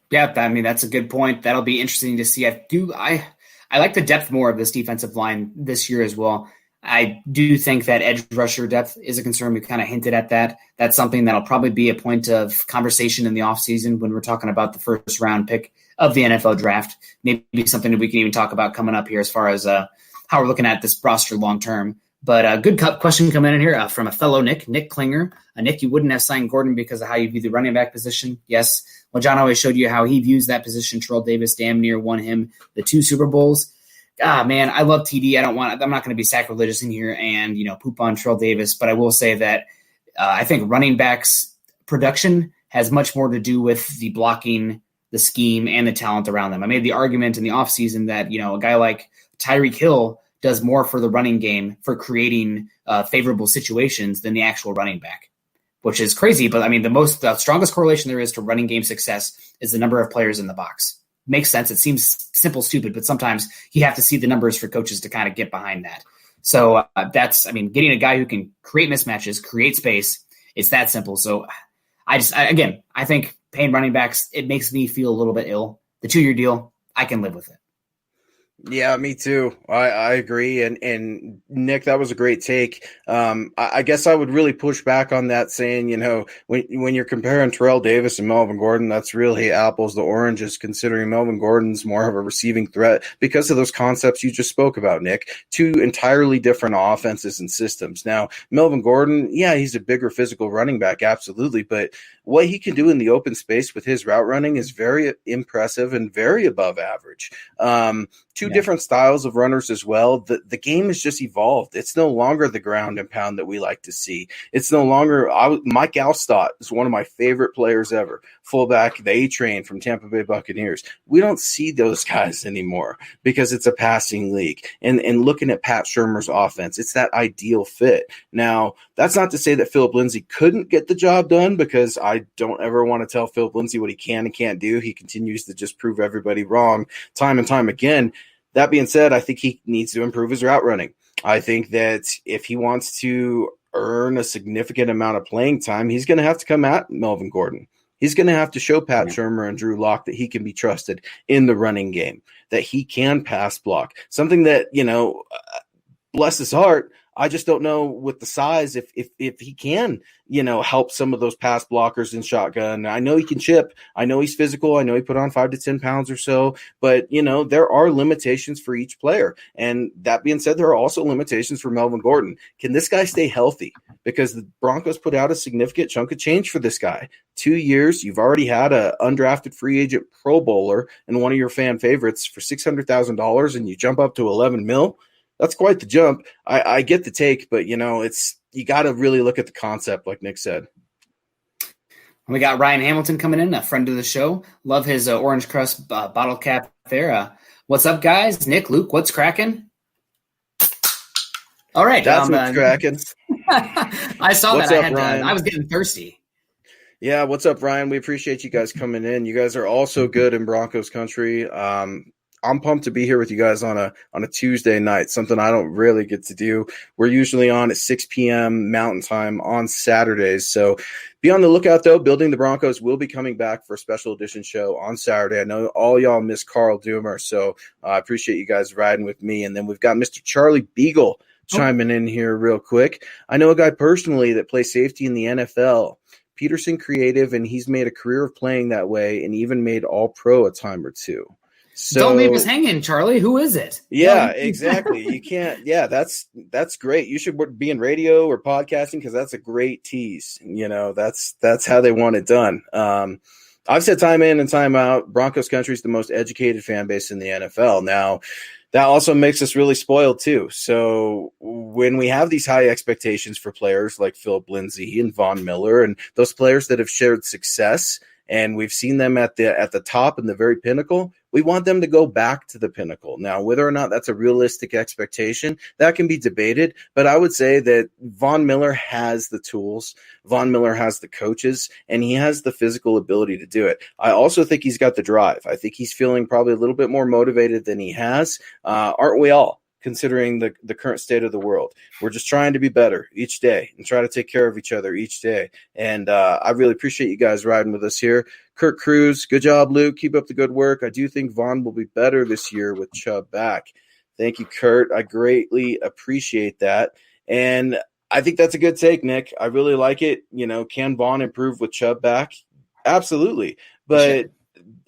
Yeah, that's a good point. That'll be interesting to see. I like the depth more of this defensive line this year as well. I do think that edge rusher depth is a concern. We kind of hinted at that. That's something that'll probably be a point of conversation in the offseason when we're talking about the first round pick of the NFL draft. Maybe something that we can even talk about coming up here as far as how we're looking at this roster long term. But a good question coming in here from a fellow Nick Klinger. Nick, you wouldn't have signed Gordon because of how you view the running back position. Yes. Well, John always showed you how he views that position. Terrell Davis damn near won him the 2 Super Bowls. Man, I love TD. I'm not going to be sacrilegious in here and, poop on Terrell Davis. But I will say that I think running backs production has much more to do with the blocking, the scheme, and the talent around them. I made the argument in the offseason that, a guy like Tyreek Hill does more for the running game for creating favorable situations than the actual running back, which is crazy. But the strongest correlation there is to running game success is the number of players in the box. Makes sense. It seems simple, stupid, but sometimes you have to see the numbers for coaches to kind of get behind that. So getting a guy who can create mismatches, create space, it's that simple. So I think paying running backs, it makes me feel a little bit ill. The 2-year deal, I can live with it. Yeah, me too. I agree. And Nick, that was a great take. I guess I would really push back on that saying, when you're comparing Terrell Davis and Melvin Gordon, that's really apples to oranges, considering Melvin Gordon's more of a receiving threat because of those concepts you just spoke about, Nick. 2 entirely different offenses and systems. Now, Melvin Gordon, yeah, he's a bigger physical running back, absolutely. But what he can do in the open space with his route running is very impressive and very above average. Two different styles of runners as well. The game has just evolved. It's no longer the ground and pound that we like to see. It's no longer Mike Alstott is one of my favorite players ever. Fullback, the A-Train from Tampa Bay Buccaneers. We don't see those guys anymore because it's a passing league. And looking at Pat Shurmur's offense, it's that ideal fit. Now, that's not to say that Philip Lindsay couldn't get the job done, because I don't ever want to tell Philip Lindsay what he can and can't do. He continues to just prove everybody wrong time and time again. That being said, I think he needs to improve his route running. I think that if he wants to earn a significant amount of playing time, he's going to have to come at Melvin Gordon. He's going to have to show Pat Shurmur and Drew Lock that he can be trusted in the running game, that he can pass block. Something that, bless his heart, I just don't know with the size if he can, help some of those pass blockers in shotgun. I know he can chip. I know he's physical. I know he put on 5 to 10 pounds or so. But, there are limitations for each player. And that being said, there are also limitations for Melvin Gordon. Can this guy stay healthy? Because the Broncos put out a significant chunk of change for this guy. 2 years, you've already had an undrafted free agent Pro Bowler and one of your fan favorites for $600,000, and you jump up to $11 million. That's quite the jump. I get the take, but you got to really look at the concept, like Nick said. We got Ryan Hamilton coming in, a friend of the show. Love his orange crust bottle cap there. What's up, guys? Nick, Luke, what's cracking? All right, that's what's cracking. I saw what's that. Up, Ryan? I was getting thirsty. Yeah, what's up, Ryan? We appreciate you guys coming in. You guys are all so good in Broncos country. I'm pumped to be here with you guys on a Tuesday night, something I don't really get to do. We're usually on at 6 p.m. Mountain Time on Saturdays. So be on the lookout, though. Building the Broncos will be coming back for a special edition show on Saturday. I know all y'all miss Carl Doomer, so I appreciate you guys riding with me. And then we've got Mr. Charlie Beagle chiming in here real quick. I know a guy personally that plays safety in the NFL. Peterson creative, and he's made a career of playing that way and even made All-Pro a time or two. So, don't leave us hanging, Charlie. Who is it? Yeah, exactly. You can't. Yeah, that's great. You should be in radio or podcasting because that's a great tease. That's how they want it done. I've said time in and time out, Broncos country is the most educated fan base in the NFL. Now, that also makes us really spoiled too. So when we have these high expectations for players like Philip Lindsay and Von Miller and those players that have shared success, and we've seen them at the top and the very pinnacle, we want them to go back to the pinnacle. Now, whether or not that's a realistic expectation, that can be debated. But I would say that Von Miller has the tools, Von Miller has the coaches, and he has the physical ability to do it. I also think he's got the drive. I think he's feeling probably a little bit more motivated than he has. Aren't we all? Considering the current state of the world. We're just trying to be better each day and try to take care of each other each day. And I really appreciate you guys riding with us here. Kurt Cruz, good job, Luke. Keep up the good work. I do think Vaughn will be better this year with Chubb back. Thank you, Kurt. I greatly appreciate that. And I think that's a good take, Nick. I really like it. Can Vaughn improve with Chubb back? Absolutely. But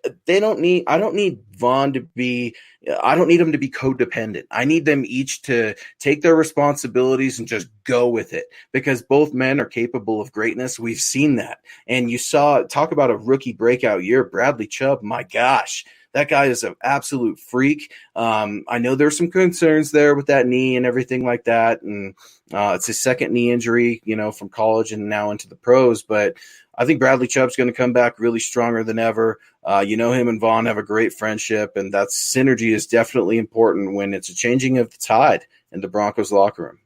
I don't need Vaughn to be – I don't need them to be codependent. I need them each to take their responsibilities and just go with it because both men are capable of greatness. We've seen that. And you saw – talk about a rookie breakout year. Bradley Chubb, my gosh, that guy is an absolute freak. I know there's some concerns there with that knee and everything like that. And it's his second knee injury, from college and now into the pros. But I think Bradley Chubb's going to come back really stronger than ever. Him and Vaughn have a great friendship, and that synergy is definitely important when it's a changing of the tide in the Broncos locker room.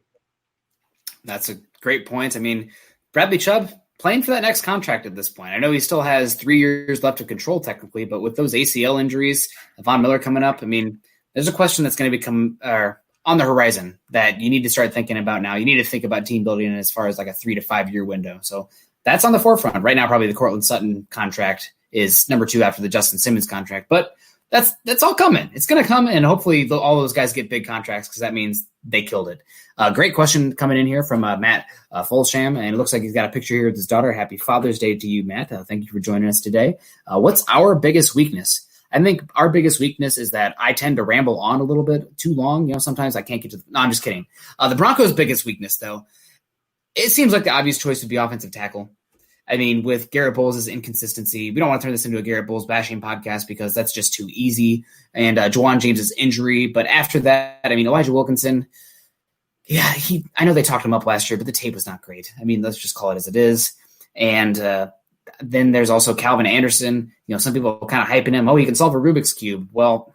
That's a great point. I mean, Bradley Chubb playing for that next contract at this point. I know he still has 3 years left of control technically, but with those ACL injuries, Von Miller coming up, I mean, there's a question that's going to become on the horizon that you need to start thinking about now. You need to think about team building as far as like a 3 to 5 year window. So that's on the forefront right now. Probably the Cortland Sutton contract is number 2 after the Justin Simmons contract, but that's all coming. It's going to come, and hopefully all those guys get big contracts because that means they killed it. Great question coming in here from Matt Folsham, and it looks like he's got a picture here with his daughter. Happy Father's Day to you, Matt. Thank you for joining us today. What's our biggest weakness? I think our biggest weakness is that I tend to ramble on a little bit too long. Sometimes I can't get to no, I'm just kidding. The Broncos' biggest weakness, though, it seems like the obvious choice would be offensive tackle. I mean, with Garrett Bowles' inconsistency, we don't want to turn this into a Garrett Bowles bashing podcast because that's just too easy. And Juwan James' injury. But after that, I mean, Elijah Wilkinson, yeah, I know they talked him up last year, but the tape was not great. I mean, let's just call it as it is. And then there's also Calvin Anderson. Some people are kind of hyping him. Oh, he can solve a Rubik's Cube. Well,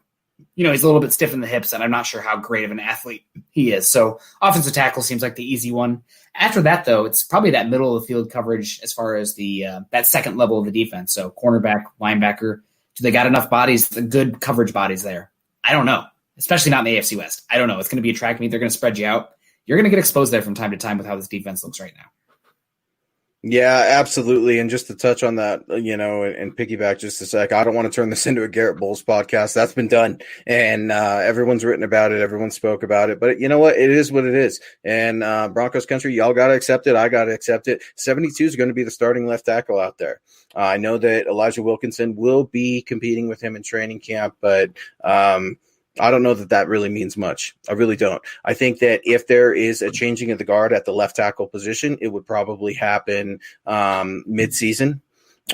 he's a little bit stiff in the hips, and I'm not sure how great of an athlete he is. So offensive tackle seems like the easy one. After that, though, it's probably that middle of the field coverage as far as the that second level of the defense. So cornerback, linebacker, do they got enough bodies, the good coverage bodies there? I don't know, especially not in the AFC West. I don't know. It's going to be a track meet. They're going to spread you out. You're going to get exposed there from time to time with how this defense looks right now. Yeah, absolutely. And just to touch on that, and piggyback just a sec, I don't want to turn this into a Garrett Bowles podcast. That's been done. And everyone's written about it. Everyone spoke about it. But you know what? It is what it is. And Broncos country, y'all got to accept it. I got to accept it. 72 is going to be the starting left tackle out there. I know that Elijah Wilkinson will be competing with him in training camp, but I don't know that really means much. I really don't. I think that if there is a changing of the guard at the left tackle position, it would probably happen mid-season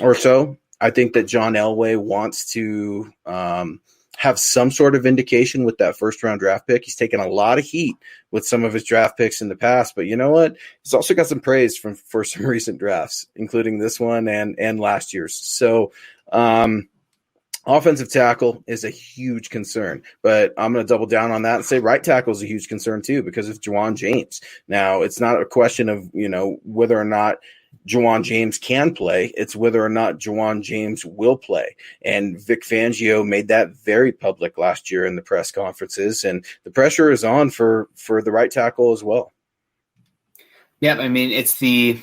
or so. I think that John Elway wants to have some sort of indication with that first-round draft pick. He's taken a lot of heat with some of his draft picks in the past, but you know what? He's also got some praise for some recent drafts, including this one and last year's. So, offensive tackle is a huge concern, but I'm going to double down on that and say right tackle is a huge concern too because of Juwan James. Now, it's not a question of, whether or not Juwan James can play. It's whether or not Juwan James will play. And Vic Fangio made that very public last year in the press conferences, and the pressure is on for the right tackle as well. Yeah, I mean, it's the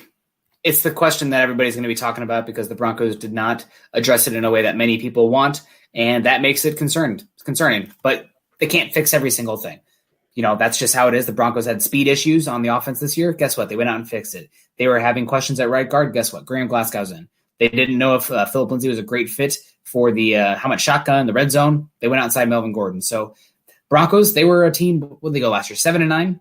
question that everybody's going to be talking about because the Broncos did not address it in a way that many people want, and that makes it concerning. But they can't fix every single thing. That's just how it is. The Broncos had speed issues on the offense this year. Guess what? They went out and fixed it. They were having questions at right guard. Guess what? Graham Glasgow's in. They didn't know if Phillip Lindsay was a great fit for the how much shotgun, the red zone. They went outside Melvin Gordon. So Broncos, they were a team. What did they go last year? 7-9.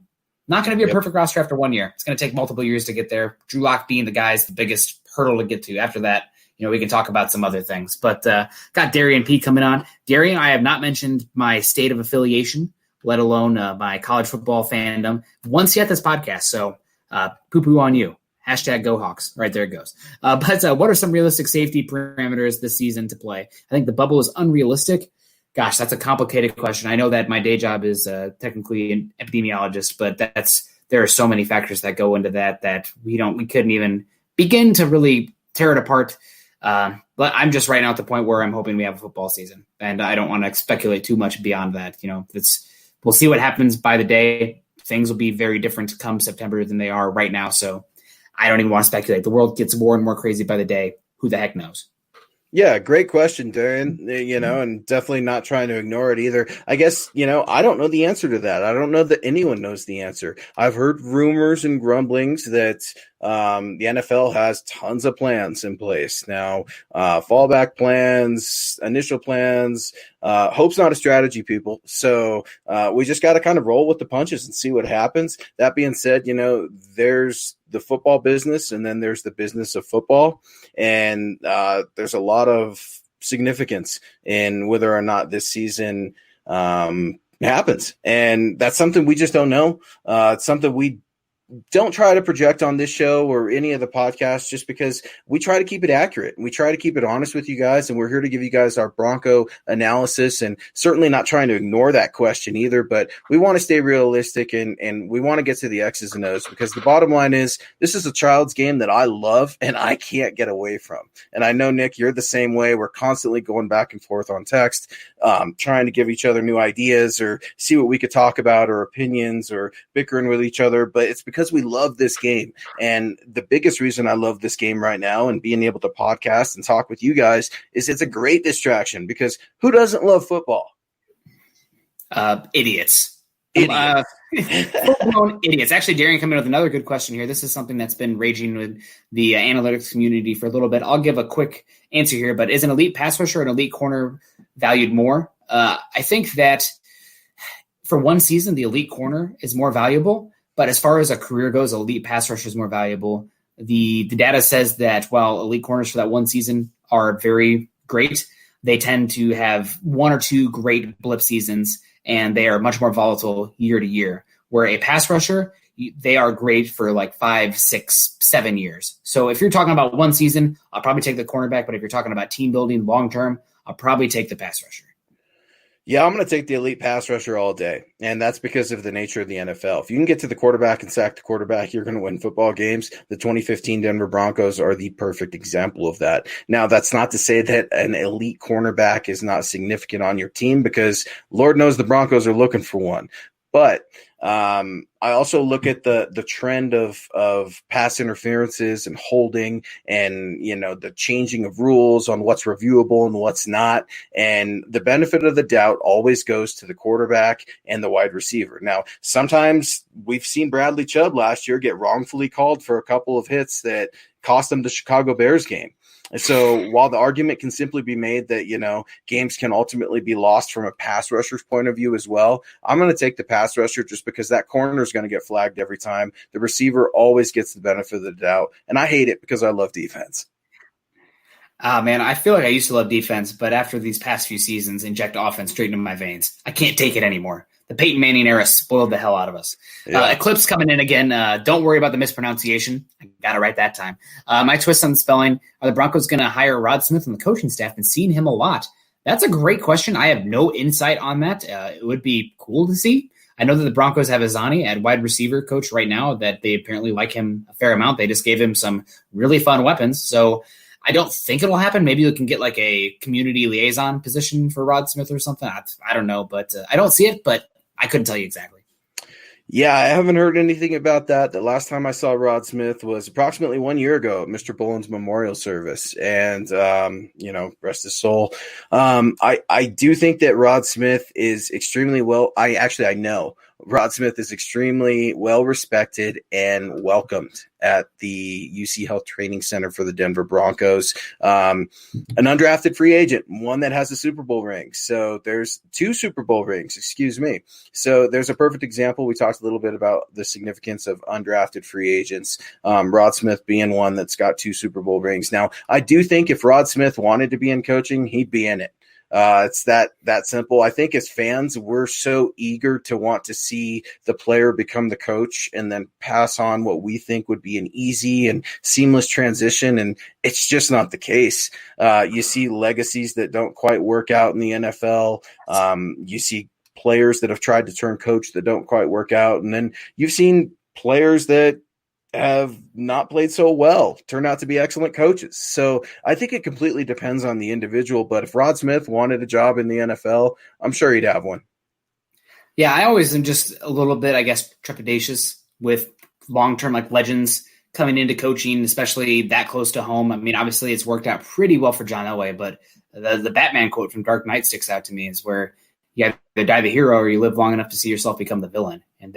Not going to be a perfect roster after 1 year. It's going to take multiple years to get there. Drew Lock being the guy's the biggest hurdle to get to. After that, we can talk about some other things. But got Darian P coming on. Darian, I have not mentioned my state of affiliation, let alone my college football fandom once yet this podcast. So poo-poo on you. Hashtag Go Hawks. Right there it goes. But what are some realistic safety parameters this season to play? I think the bubble is unrealistic. Gosh, that's a complicated question. I know that my day job is technically an epidemiologist, but there are so many factors that go into that we couldn't even begin to really tear it apart. But I'm just right now at the point where I'm hoping we have a football season, and I don't want to speculate too much beyond that. We'll see what happens by the day. Things will be very different come September than they are right now. So I don't even want to speculate. The world gets more and more crazy by the day. Who the heck knows? Yeah, great question, Darian, and definitely not trying to ignore it either. I guess, I don't know the answer to that. I don't know that anyone knows the answer. I've heard rumors and grumblings that the NFL has tons of plans in place. Now, fallback plans, initial plans, hope's not a strategy, people. So we just got to kind of roll with the punches and see what happens. That being said, there's the football business and then there's the business of football. And there's a lot of significance in whether or not this season happens. And that's something we just don't know. It's something we don't try to project on this show or any of the podcasts just because we try to keep it accurate. We try to keep it honest with you guys, and we're here to give you guys our Bronco analysis, and certainly not trying to ignore that question either, but we want to stay realistic and we want to get to the X's and O's because the bottom line is this is a child's game that I love and I can't get away from. And I know, Nick, you're the same way. We're constantly going back and forth on text, trying to give each other new ideas or see what we could talk about or opinions or bickering with each other, but it's because we love this game. And the biggest reason I love this game right now and being able to podcast and talk with you guys is it's a great distraction because who doesn't love football? Idiots. Full-blown idiots. Actually, Darian coming in with another good question here. This is something that's been raging with the analytics community for a little bit. I'll give a quick answer here, but is an elite pass rusher and elite corner valued more? I think that for one season, the elite corner is more valuable. But as far as a career goes, elite pass rusher is more valuable. The data says that while elite corners for that one season are very great, they tend to have one or two great blip seasons, and they are much more volatile year to year. Where a pass rusher, they are great for like 5, 6, 7 years. So if you're talking about one season, I'll probably take the cornerback. But if you're talking about team building long term, I'll probably take the pass rusher. Yeah, I'm going to take the elite pass rusher all day, and that's because of the nature of the NFL. If you can get to the quarterback and sack the quarterback, you're going to win football games. The 2015 Denver Broncos are the perfect example of that. Now, that's not to say that an elite cornerback is not significant on your team because Lord knows the Broncos are looking for one. But I also look at the trend of pass interferences and holding and, the changing of rules on what's reviewable and what's not. And the benefit of the doubt always goes to the quarterback and the wide receiver. Now, sometimes we've seen Bradley Chubb last year get wrongfully called for a couple of hits that cost him the Chicago Bears game. And so while the argument can simply be made that, games can ultimately be lost from a pass rusher's point of view as well, I'm going to take the pass rusher just because that corner is going to get flagged every time. The receiver always gets the benefit of the doubt. And I hate it because I love defense. Man, I feel like I used to love defense, but after these past few seasons, inject offense straight into my veins. I can't take it anymore. The Peyton Manning era spoiled the hell out of us. Yeah. Eclipse coming in again. Don't worry about the mispronunciation. I got it right that time. My twist on the spelling, are the Broncos going to hire Rod Smith on the coaching staff and seen him a lot? That's a great question. I have no insight on that. It would be cool to see. I know that the Broncos have Azani at wide receiver coach right now, that they apparently like him a fair amount. They just gave him some really fun weapons. So I don't think it'll happen. Maybe you can get like a community liaison position for Rod Smith or something. I don't know, but I don't see it, but I couldn't tell you exactly. Yeah, I haven't heard anything about that. The last time I saw Rod Smith was approximately 1 year ago at Mr. Boland's memorial service. And, rest his soul. I do think that Rod Smith is extremely I know Rod Smith is extremely well respected and welcomed at the UC Health Training Center for the Denver Broncos. An undrafted free agent, one that has a Super Bowl ring. So there's 2 Super Bowl rings, excuse me. So there's a perfect example. We talked a little bit about the significance of undrafted free agents, Rod Smith being one that's got 2 Super Bowl rings. Now, I do think if Rod Smith wanted to be in coaching, he'd be in it. It's that simple. I think as fans, we're so eager to want to see the player become the coach and then pass on what we think would be an easy and seamless transition. And it's just not the case. You see legacies that don't quite work out in the NFL. You see players that have tried to turn coach that don't quite work out. And then you've seen players that have not played so well turn out to be excellent coaches. So I think it completely depends on the individual. But if Rod Smith wanted a job in the NFL, I'm sure he'd have one. Yeah, I always am just a little bit, I guess, trepidatious with long-term like legends coming into coaching, especially that close to home. I mean, obviously it's worked out pretty well for John Elway, but the Batman quote from Dark Knight sticks out to me, is where you either die the hero or you live long enough to see yourself become the villain. And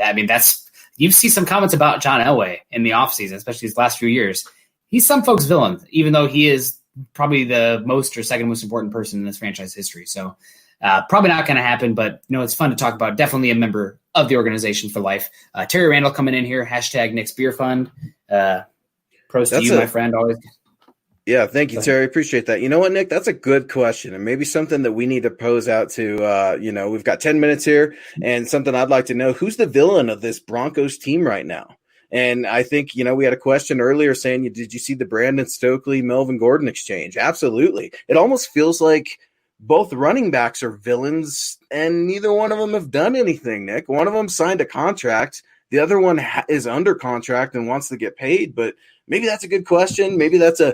you see some comments about John Elway in the offseason, especially these last few years. He's some folks' villain, even though he is probably the most or second most important person in this franchise history. So probably not going to happen, but it's fun to talk about. Definitely a member of the organization for life. Terry Randall coming in here, # Nick's Beer Fund. Pros to you, my friend, always. Yeah, thank you, Terry. Appreciate that. You know what, Nick? That's a good question, and maybe something that we need to pose out to, we've got 10 minutes here, and something I'd like to know, who's the villain of this Broncos team right now? And I think, we had a question earlier saying, did you see the Brandon Stokely, Melvin Gordon exchange? Absolutely. It almost feels like both running backs are villains, and neither one of them have done anything, Nick. One of them signed a contract. The other one is under contract and wants to get paid, but maybe that's a good question. Maybe that's a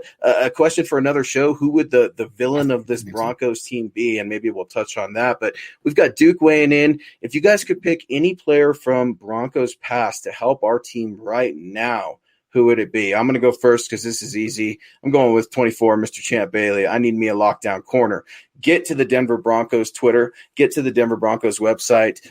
question for another show. Who would the villain of this Broncos team be? And maybe we'll touch on that. But we've got Duke weighing in. If you guys could pick any player from Broncos past to help our team right now, who would it be? I'm going to go first because this is easy. I'm going with 24, Mr. Champ Bailey. I need me a lockdown corner. Get to the Denver Broncos Twitter. Get to the Denver Broncos website.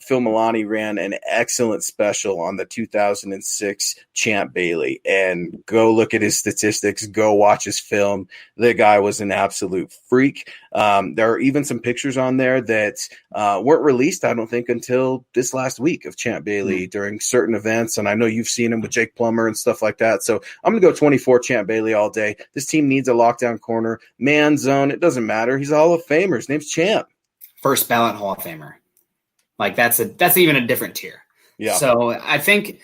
Phil Milani ran an excellent special on the 2006 Champ Bailey. And go look at his statistics. Go watch his film. The guy was an absolute freak. There are even some pictures on there that weren't released, I don't think, until this last week of Champ Bailey during certain events. And I know you've seen him with Jake Plummer and stuff like that. So I'm going to go 24 Champ Bailey all day. This team needs a lockdown corner. Man zone, it doesn't matter. He's a Hall of Famer. His name's Champ. First ballot Hall of Famer. Like that's even a different tier. Yeah. So I think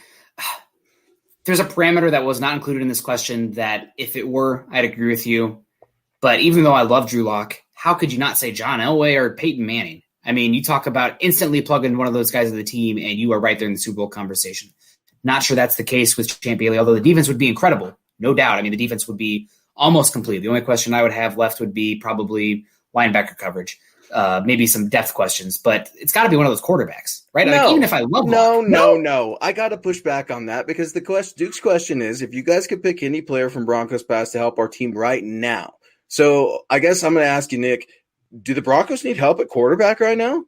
there's a parameter that was not included in this question that if it were, I'd agree with you. But even though I love Drew Lock, how could you not say John Elway or Peyton Manning? I mean, you talk about instantly plugging one of those guys in the team and you are right there in the Super Bowl conversation. Not sure that's the case with Champ Bailey, although the defense would be incredible. No doubt. I mean, the defense would be almost complete. The only question I would have left would be probably linebacker coverage, maybe some depth questions, but it's got to be one of those quarterbacks, right? No, like, even if I love no. I got to push back on that because Duke's question is, if you guys could pick any player from Broncos past to help our team right now. So I guess I'm going to ask you, Nick, do the Broncos need help at quarterback right now?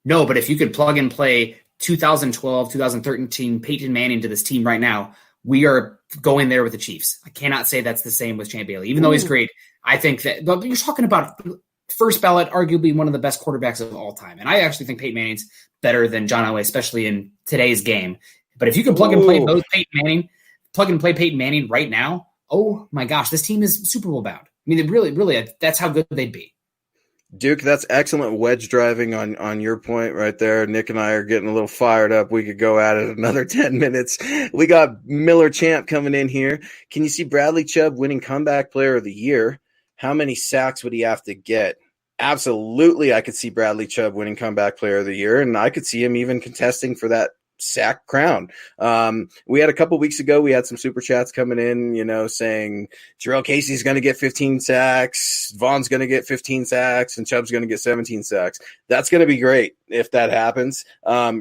No, but if you could plug and play 2012, 2013 Peyton Manning to this team right now, we are going there with the Chiefs. I cannot say that's the same with Champ Bailey. Even though he's great, I think that you're talking about first ballot, arguably one of the best quarterbacks of all time. And I actually think Peyton Manning's better than John Elway, especially in today's game. But if you can plug and play Peyton Manning right now, oh my gosh, this team is Super Bowl bound. I mean, really, that's how good they'd be. Duke, that's excellent wedge driving on your point right there. Nick and I are getting a little fired up. We could go at it another 10 minutes. We got Miller Champ coming in here. Can you see Bradley Chubb winning comeback player of the year? How many sacks would he have to get? Absolutely, I could see Bradley Chubb winning Comeback Player of the Year, and I could see him even contesting for that sack crown. We had a couple weeks ago, we had some super chats coming in, saying Jarrell Casey's going to get 15 sacks, Vaughn's going to get 15 sacks, and Chubb's going to get 17 sacks. That's going to be great if that happens. A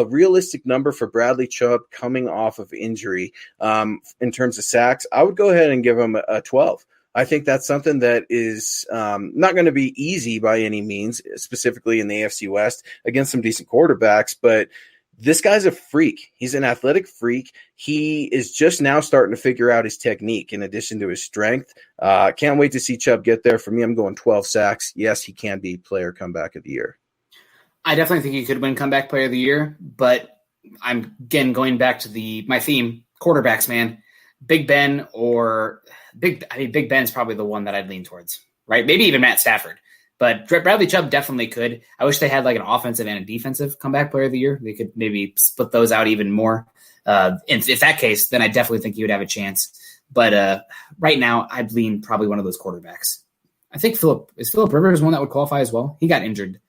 realistic number for Bradley Chubb coming off of injury in terms of sacks, I would go ahead and give him a 12. I think that's something that is not going to be easy by any means, specifically in the AFC West against some decent quarterbacks, but this guy's a freak. He's an athletic freak. He is just now starting to figure out his technique in addition to his strength. Can't wait to see Chubb get there. For me, I'm going 12 sacks. Yes, he can be player comeback of the year. I definitely think he could win comeback player of the year, but I'm again going back to my theme, quarterbacks, man. Big Ben Big Ben's probably the one that I'd lean towards, right? Maybe even Matt Stafford. But Bradley Chubb definitely could. I wish they had like an offensive and a defensive comeback player of the year. They could maybe split those out even more. If that case, then I definitely think he would have a chance. But right now, I'd lean probably one of those quarterbacks. I think Philip Rivers one that would qualify as well. He got injured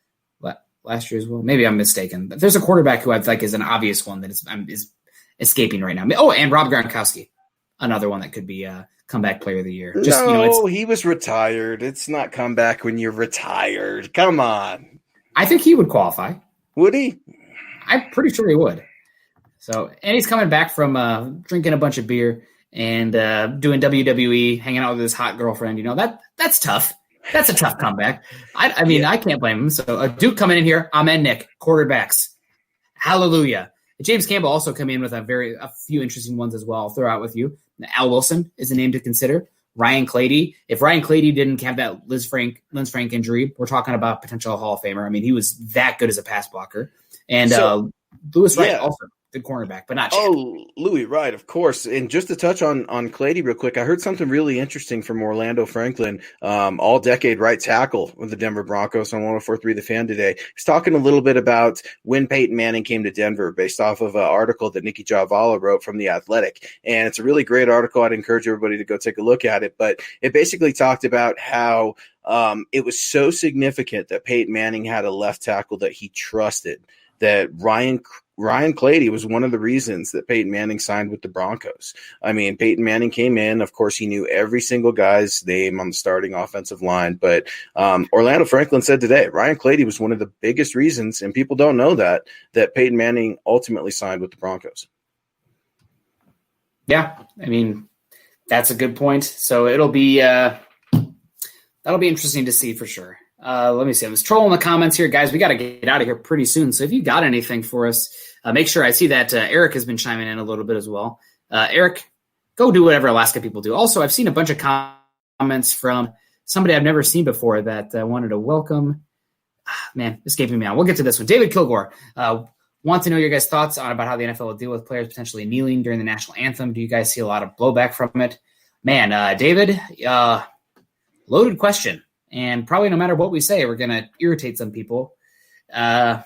last year as well. Maybe I'm mistaken. But there's a quarterback who I think is an obvious one that is escaping right now. Oh, and Rob Gronkowski, another one that could be comeback player of the year. He was retired. It's not comeback when you're retired. Come on. I think he would qualify. Would he? I'm pretty sure he would. So, and he's coming back from drinking a bunch of beer and doing WWE, hanging out with his hot girlfriend. That's tough. That's a tough comeback. I mean, I can't blame him. So, Duke coming in here. Amen, Nick. Quarterbacks. Hallelujah. James Campbell also come in with a few interesting ones as well. I'll throw out with you. Al Wilson is a name to consider. Ryan Clady. If Ryan Clady didn't have that Liz Frank injury, we're talking about potential Hall of Famer. I mean, he was that good as a pass blocker. And Louis Wright also good cornerback, but not champ. Oh, Louis Wright, of course. And just to touch on Clady real quick, I heard something really interesting from Orlando Franklin, all-decade right tackle with the Denver Broncos on 104.3 The Fan today. He's talking a little bit about when Peyton Manning came to Denver based off of an article that Nikki Javala wrote from The Athletic. And it's a really great article. I'd encourage everybody to go take a look at it. But it basically talked about how it was so significant that Peyton Manning had a left tackle that he trusted, that Ryan Clady was one of the reasons that Peyton Manning signed with the Broncos. I mean, Peyton Manning came in. Of course, he knew every single guy's name on the starting offensive line. But Orlando Franklin said today, Ryan Clady was one of the biggest reasons, and people don't know that Peyton Manning ultimately signed with the Broncos. Yeah, I mean, that's a good point. So that'll be interesting to see for sure. Let me see. I was trolling the comments here, guys. We got to get out of here pretty soon. So if you got anything for us, make sure. I see that Eric has been chiming in a little bit as well. Eric, go do whatever Alaska people do. Also, I've seen a bunch of comments from somebody I've never seen before that I wanted to welcome. Man, escaping me now. We'll get to this one. David Kilgore want to know your guys' thoughts about how the NFL will deal with players potentially kneeling during the national anthem. Do you guys see a lot of blowback from it? Man, David, loaded question. And probably no matter what we say, we're going to irritate some people. I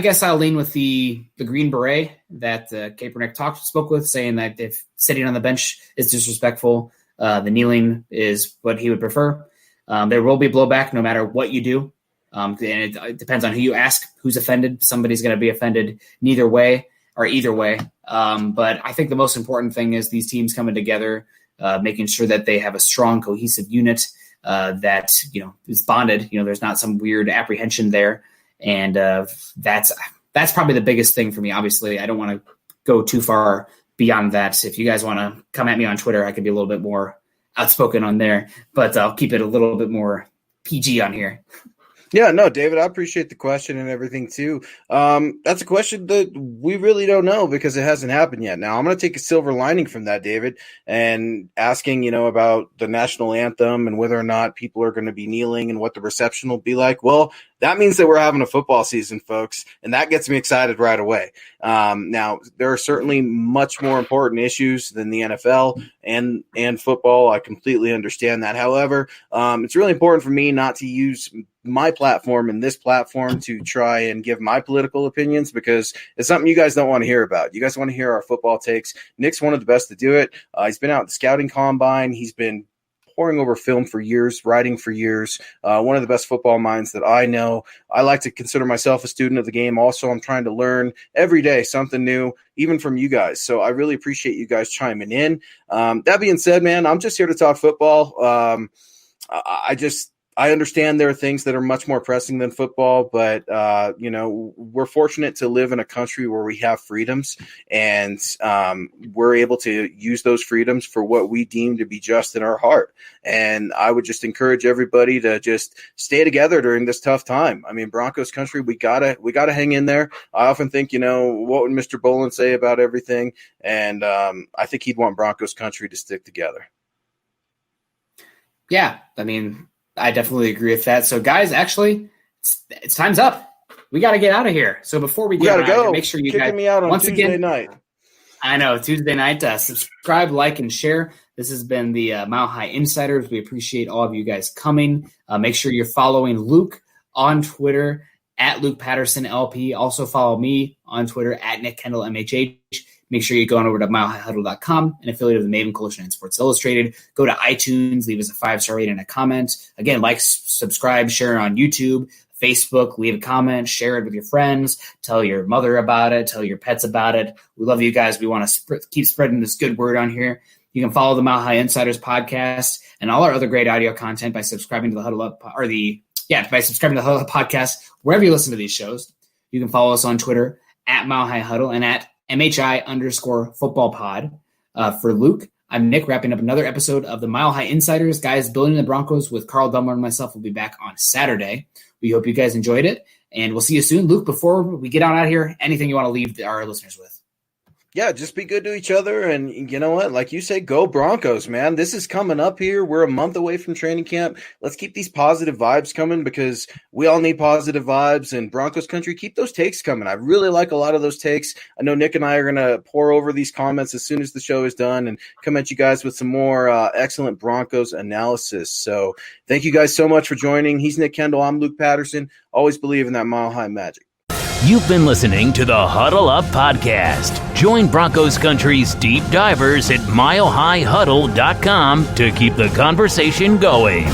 guess I'll lean with the Green Beret that Kaepernick spoke with, saying that if sitting on the bench is disrespectful, the kneeling is what he would prefer. There will be blowback no matter what you do. And it depends on who you ask, who's offended. Somebody's going to be offended either way. But I think the most important thing is these teams coming together, making sure that they have a strong, cohesive unit that is bonded. There's not some weird apprehension there, and that's probably the biggest thing for me. Obviously, I don't want to go too far beyond that. If you guys want to come at me on Twitter, I can be a little bit more outspoken on there, but I'll keep it a little bit more PG on here. Yeah, no, David, I appreciate the question and everything too. That's a question that we really don't know because it hasn't happened yet. Now, I'm going to take a silver lining from that, David, and asking, about the national anthem and whether or not people are going to be kneeling and what the reception will be like. Well, that means that we're having a football season, folks, and that gets me excited right away. Now, there are certainly much more important issues than the NFL and football. I completely understand that. However, it's really important for me not to use my platform and this platform to try and give my political opinions because it's something you guys don't want to hear about. You guys want to hear our football takes. Nick's one of the best to do it. He's been out at the scouting combine. He's been poring over film for years, writing for years, one of the best football minds that I know. I like to consider myself a student of the game. Also, I'm trying to learn every day something new, even from you guys. So I really appreciate you guys chiming in. That being said, man, I'm just here to talk football. I understand there are things that are much more pressing than football, but, we're fortunate to live in a country where we have freedoms, and we're able to use those freedoms for what we deem to be just in our heart. And I would just encourage everybody to just stay together during this tough time. I mean, Broncos country, we gotta hang in there. I often think, what would Mr. Bolin say about everything? And I think he'd want Broncos country to stick together. Yeah, I mean, I definitely agree with that. So, guys, actually, it's time's up. We got to get out of here. So before we get out of here, make sure you kicking guys me out on once Tuesday again, night. I know, Tuesday night. Subscribe, like, and share. This has been the Mile High Insiders. We appreciate all of you guys coming. Make sure you're following Luke on Twitter at Luke Patterson LP. Also follow me on Twitter at Nick Kendell MHH. Make sure you go on over to milehighhuddle.com, an affiliate of the Maven Coalition and Sports Illustrated. Go to iTunes, leave us a 5-star rating and a comment. Again, like, subscribe, share on YouTube, Facebook, leave a comment, share it with your friends, tell your mother about it, tell your pets about it. We love you guys. We want to keep spreading this good word on here. You can follow the Mile High Insiders podcast and all our other great audio content by subscribing to the Huddle Up by subscribing to the Huddle Up podcast wherever you listen to these shows. You can follow us on Twitter at Mile High Huddle and at MHI_football pod. For Luke, I'm Nick, wrapping up another episode of the Mile High Insiders. Guys, building the Broncos with Carl Dumler and myself will be back on Saturday. We hope you guys enjoyed it, and we'll see you soon. Luke, before we get on out of here, anything you want to leave our listeners with? Yeah, just be good to each other. And you know what? Like you say, go Broncos, man. This is coming up here. We're a month away from training camp. Let's keep these positive vibes coming, because we all need positive vibes. And Broncos country, keep those takes coming. I really like a lot of those takes. I know Nick and I are going to pour over these comments as soon as the show is done and come at you guys with some more excellent Broncos analysis. So thank you guys so much for joining. He's Nick Kendell. I'm Luke Patterson. Always believe in that Mile High magic. You've been listening to the Huddle Up Podcast. Join Broncos Country's deep divers at milehighhuddle.com to keep the conversation going.